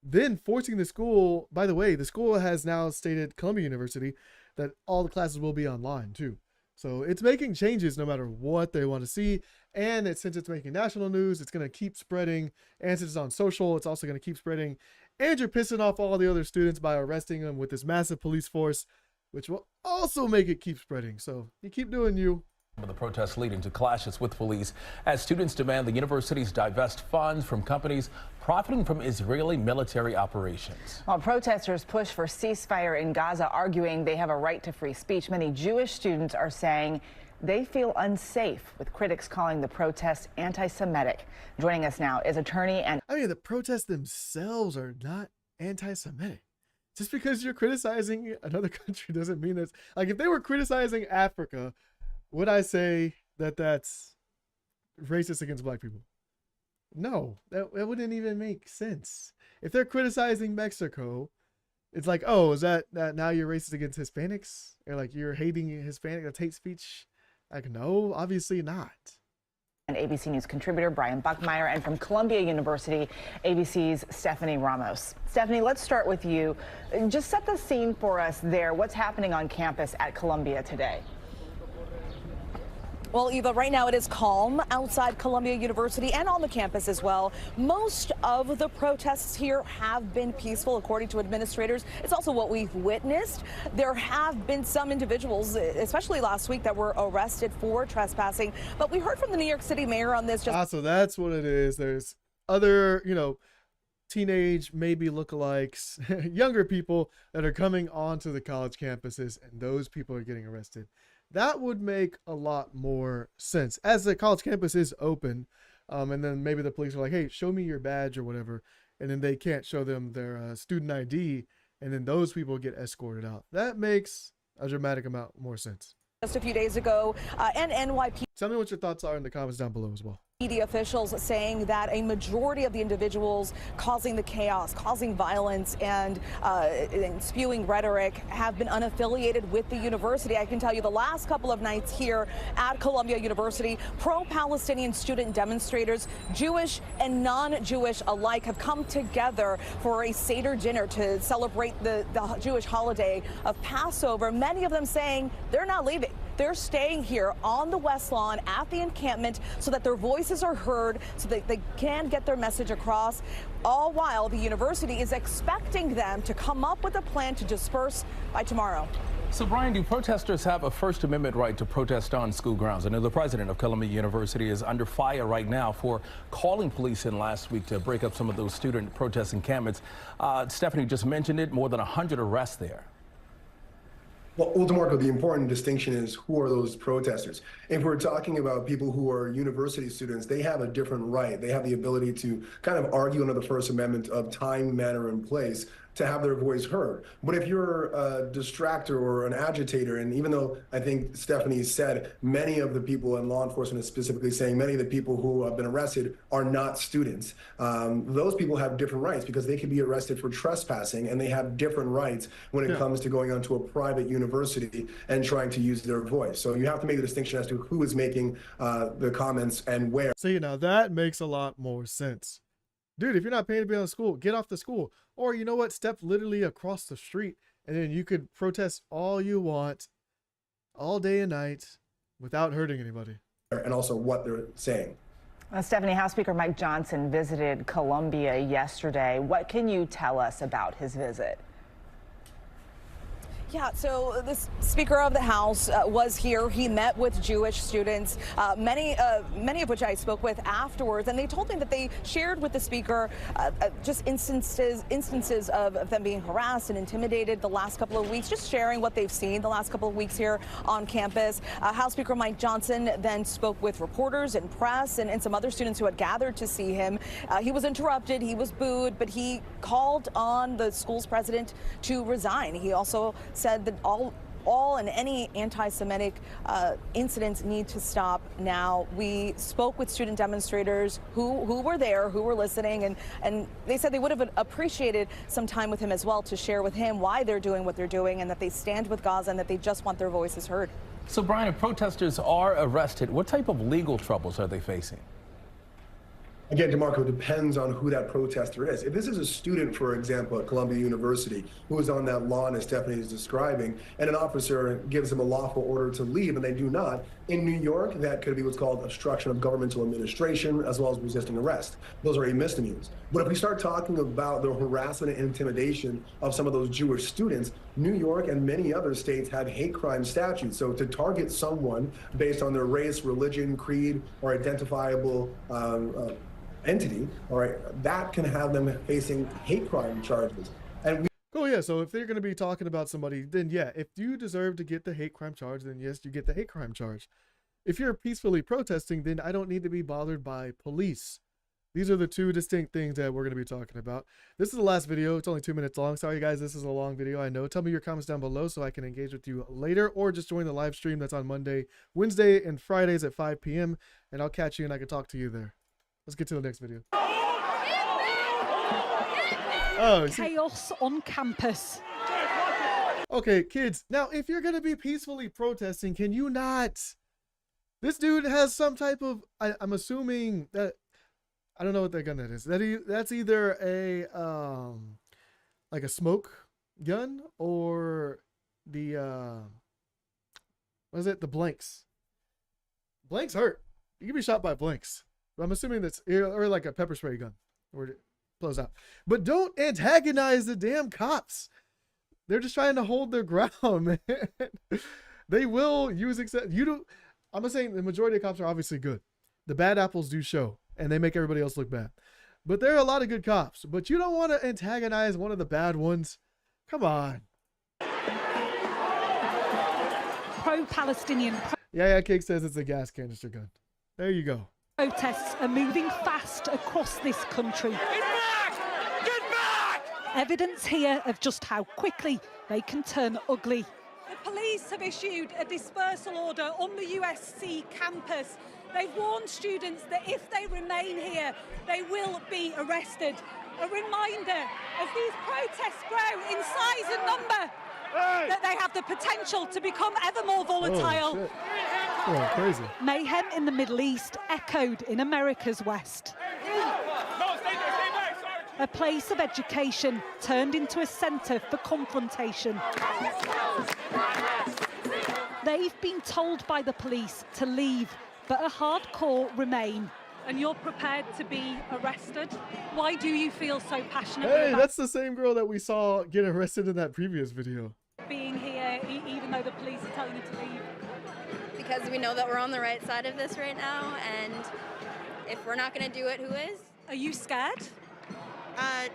Then forcing the school, by the way, the school has now stated, Columbia University, that all the classes will be online too. So it's making changes no matter what they want to see. And since it's making national news, it's going to keep spreading. And since it's on social, it's also going to keep spreading. And you're pissing off all the other students by arresting them with this massive police force, which will also make it keep spreading. So you keep doing you. The protests leading to clashes with police as students demand the universities divest funds from companies profiting from Israeli military operations. While protesters push for ceasefire in Gaza, arguing they have a right to free speech, many Jewish students are saying they feel unsafe, with critics calling the protests anti-Semitic. Joining us now is attorney and... I mean, the protests themselves are not anti-Semitic. Just because you're criticizing another country doesn't mean that's... Like, if they were criticizing Africa, would I say that that's racist against black people? No, that wouldn't even make sense. If they're criticizing Mexico, it's like, oh, is that now you're racist against Hispanics? Or like you're hating Hispanic, that's hate speech? Like, no, obviously not. And ABC News contributor Brian Buckmeyer, and from Columbia University, ABC's Stephanie Ramos. Stephanie, let's start with you. Just set the scene for us there. What's happening on campus at Columbia today? Well, Eva, right now it is calm outside Columbia University and on the campus as well. Most of the protests here have been peaceful, according to administrators. It's also what we've witnessed. There have been some individuals, especially last week, that were arrested for trespassing. But we heard from the New York City mayor on this. So that's what it is. There's other, teenage, maybe lookalikes, younger people that are coming onto the college campuses, and those people are getting arrested. That would make a lot more sense as the college campus is open. And then maybe the police are like, hey, show me your badge or whatever. And then they can't show them their student ID. And then those people get escorted out. That makes a dramatic amount more sense. Just a few days ago, and NYPD. Tell me what your thoughts are in the comments down below as well. Media officials saying that a majority of the individuals causing the chaos, causing violence, and spewing rhetoric have been unaffiliated with the university. I can tell you the last couple of nights here at Columbia University, pro-Palestinian student demonstrators, Jewish and non-Jewish alike, have come together for a Seder dinner to celebrate the Jewish holiday of Passover. Many of them saying they're not leaving. They're staying here on the West Lawn at the encampment so that their voices are heard, so that they can get their message across, all while the university is expecting them to come up with a plan to disperse by tomorrow. So, Brian, do protesters have a First Amendment right to protest on school grounds? I know the president of Columbia University is under fire right now for calling police in last week to break up some of those student protest encampments. Stephanie just mentioned it, more than 100 arrests there. Well, DeMarco, the important distinction is who are those protesters? If we're talking about people who are university students, they have a different right. They have the ability to kind of argue under the First Amendment of time, manner, and place to have their voice heard. But if you're a distractor or an agitator, and even though I think Stephanie said many of the people, and law enforcement is specifically saying many of the people who have been arrested are not students, those people have different rights because they can be arrested for trespassing, and they have different rights when it comes to going onto a private university and trying to use their voice. So you have to make the distinction as to who is making the comments and where. See, now that makes a lot more sense. Dude, if you're not paying to be on the school, get off the school. Or you know what? Step literally across the street, and then you could protest all you want all day and night without hurting anybody. And also what they're saying. Stephanie, House Speaker Mike Johnson visited Columbia yesterday. What can you tell us about his visit? Yeah, so the Speaker of the House was here. He met with Jewish students, many of which I spoke with afterwards, and they told me that they shared with the Speaker just instances of them being harassed and intimidated the last couple of weeks, just sharing what they've seen the last couple of weeks here on campus. House Speaker Mike Johnson then spoke with reporters and press and some other students who had gathered to see him. He was interrupted, he was booed, but he called on the school's president to resign. He also said that all and any anti-Semitic incidents need to stop now. We spoke with student demonstrators who were there, who were listening, and they said they would have appreciated some time with him as well to share with him why they're doing what they're doing and that they stand with Gaza and that they just want their voices heard. So, Brian, if protesters are arrested, what type of legal troubles are they facing? Again, DeMarco, depends on who that protester is. If this is a student, for example, at Columbia University, who is on that lawn, as Stephanie is describing, and an officer gives them a lawful order to leave and they do not, in New York, that could be what's called obstruction of governmental administration, as well as resisting arrest. Those are misdemeanors. But if we start talking about the harassment and intimidation of some of those Jewish students, New York and many other states have hate crime statutes. So to target someone based on their race, religion, creed, or identifiable entity, all right, that can have them facing hate crime charges. And cool, yeah. So if they're going to be talking about somebody, then yeah, if you deserve to get the hate crime charge, then yes, you get the hate crime charge. If you're peacefully protesting, then I don't need to be bothered by police. These are the two distinct things that we're going to be talking about. This is the last video. It's only 2 minutes long. Sorry, guys, this is a long video. I know. Tell me your comments down below so I can engage with you later, or just join the live stream that's on Monday, Wednesday, and Fridays at 5 p.m. And I'll catch you and I can talk to you there. Let's get to the next video. Oh, chaos on campus. Okay, kids. Now, if you're going to be peacefully protesting, can you not... This dude has some type of... I'm assuming that... I don't know what that gun that is. That's either a like a smoke gun or the what is it? The blanks. Blanks hurt. You can be shot by blanks. But I'm assuming that's or like a pepper spray gun where it blows out. But don't antagonize the damn cops. They're just trying to hold their ground, man. They will use I'm not saying the majority of cops are obviously good. The bad apples do show. And they make everybody else look bad. But there are a lot of good cops. But you don't want to antagonize one of the bad ones. Come on. Pro-Palestinian. Yeah, Cake says it's a gas canister gun. There you go. Protests are moving fast across this country. Get back! Get back! Evidence here of just how quickly they can turn ugly. The police have issued a dispersal order on the USC campus. They've warned students that if they remain here, they will be arrested. A reminder, as these protests grow in size and number, that they have the potential to become ever more volatile. Oh, crazy. Mayhem in the Middle East echoed in America's West. A place of education turned into a centre for confrontation. They've been told by the police to leave, but a hardcore remain. And you're prepared to be arrested? Why do you feel so passionate Hey, about that's the same girl that we saw get arrested in that previous video. being here, even though the police are telling you to leave? Because we know that we're on the right side of this right now, and if we're not going to do it, who is? Are you scared?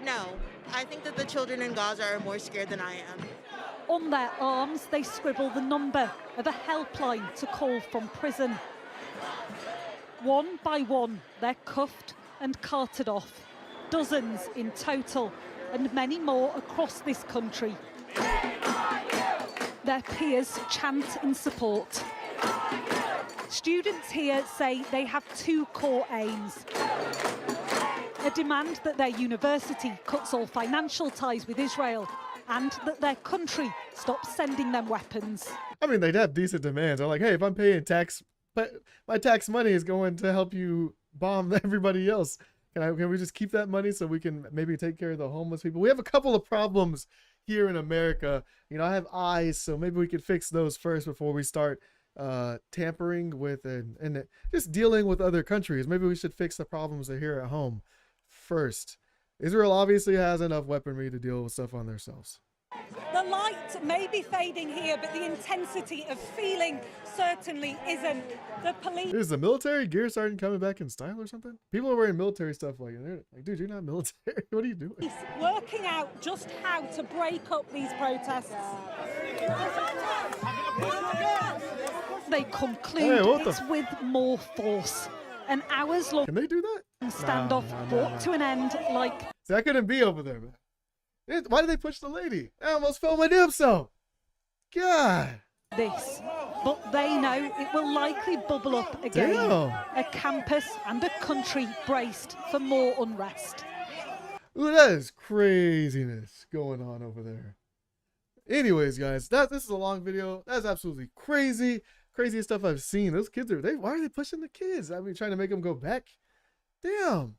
No. I think that the children in Gaza are more scared than I am. On their arms, they scribble the number of a helpline to call from prison. One by one, they're cuffed and carted off. Dozens in total, and many more across this country. Their peers chant in support. Students here say they have two core aims. A demand that their university cuts all financial ties with Israel, and that their country stops sending them weapons. I mean, they'd have decent demands. They're like, hey, if I'm paying tax, but my tax money is going to help you bomb everybody else. Can we just keep that money so we can maybe take care of the homeless people? We have a couple of problems here in America. You know, I have eyes, so maybe we could fix those first before we start tampering with and just dealing with other countries. Maybe we should fix the problems that are here at home first. Israel obviously has enough weaponry to deal with stuff on themselves. The light may be fading here, but the intensity of feeling certainly isn't. The police... Is the military gear starting coming back in style or something? People are wearing military stuff like, dude, you're not military. What are you doing? Working out just how to break up these protests. They conclude it's with more force. An hours-long... Can they do that? Standoff brought to an end like... See, I couldn't be over there, man. Why did they push the lady? I almost fell my damn self. God. This, but they know it will likely bubble up again. Damn. A campus and a country braced for more unrest. Ooh, that is craziness going on over there. Anyways, guys, this is a long video. That's absolutely crazy. Craziest stuff I've seen. Those kids why are they pushing the kids? I mean, trying to make them go back. Damn.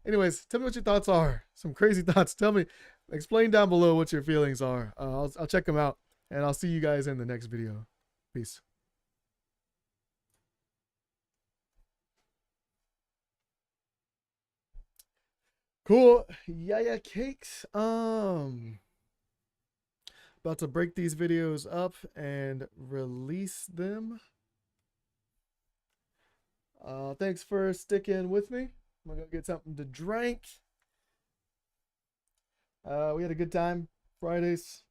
Anyways, tell me what your thoughts are. Some crazy thoughts. Tell me. Explain down below what your feelings are. I'll check them out, and I'll see you guys in the next video. Peace. Cool. Yeah, cakes. About to break these videos up and release them. Thanks for sticking with me. I'm gonna go get something to drink. We had a good time. Fridays.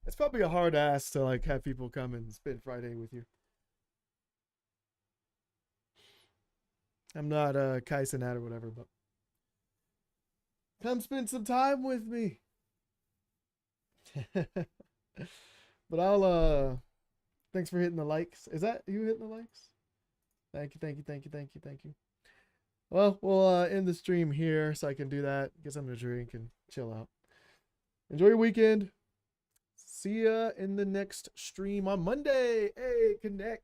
It's probably a hard ask to like have people come and spend Friday with you. I'm not Kai Cenat or whatever, but come spend some time with me. But I'll thanks for hitting the likes. Is that you hitting the likes? Thank you, thank you, thank you, thank you, thank you. Well, we'll end the stream here so I can do that, get something to drink and chill out. Enjoy your weekend. See ya in the next stream on Monday. Hey, connect.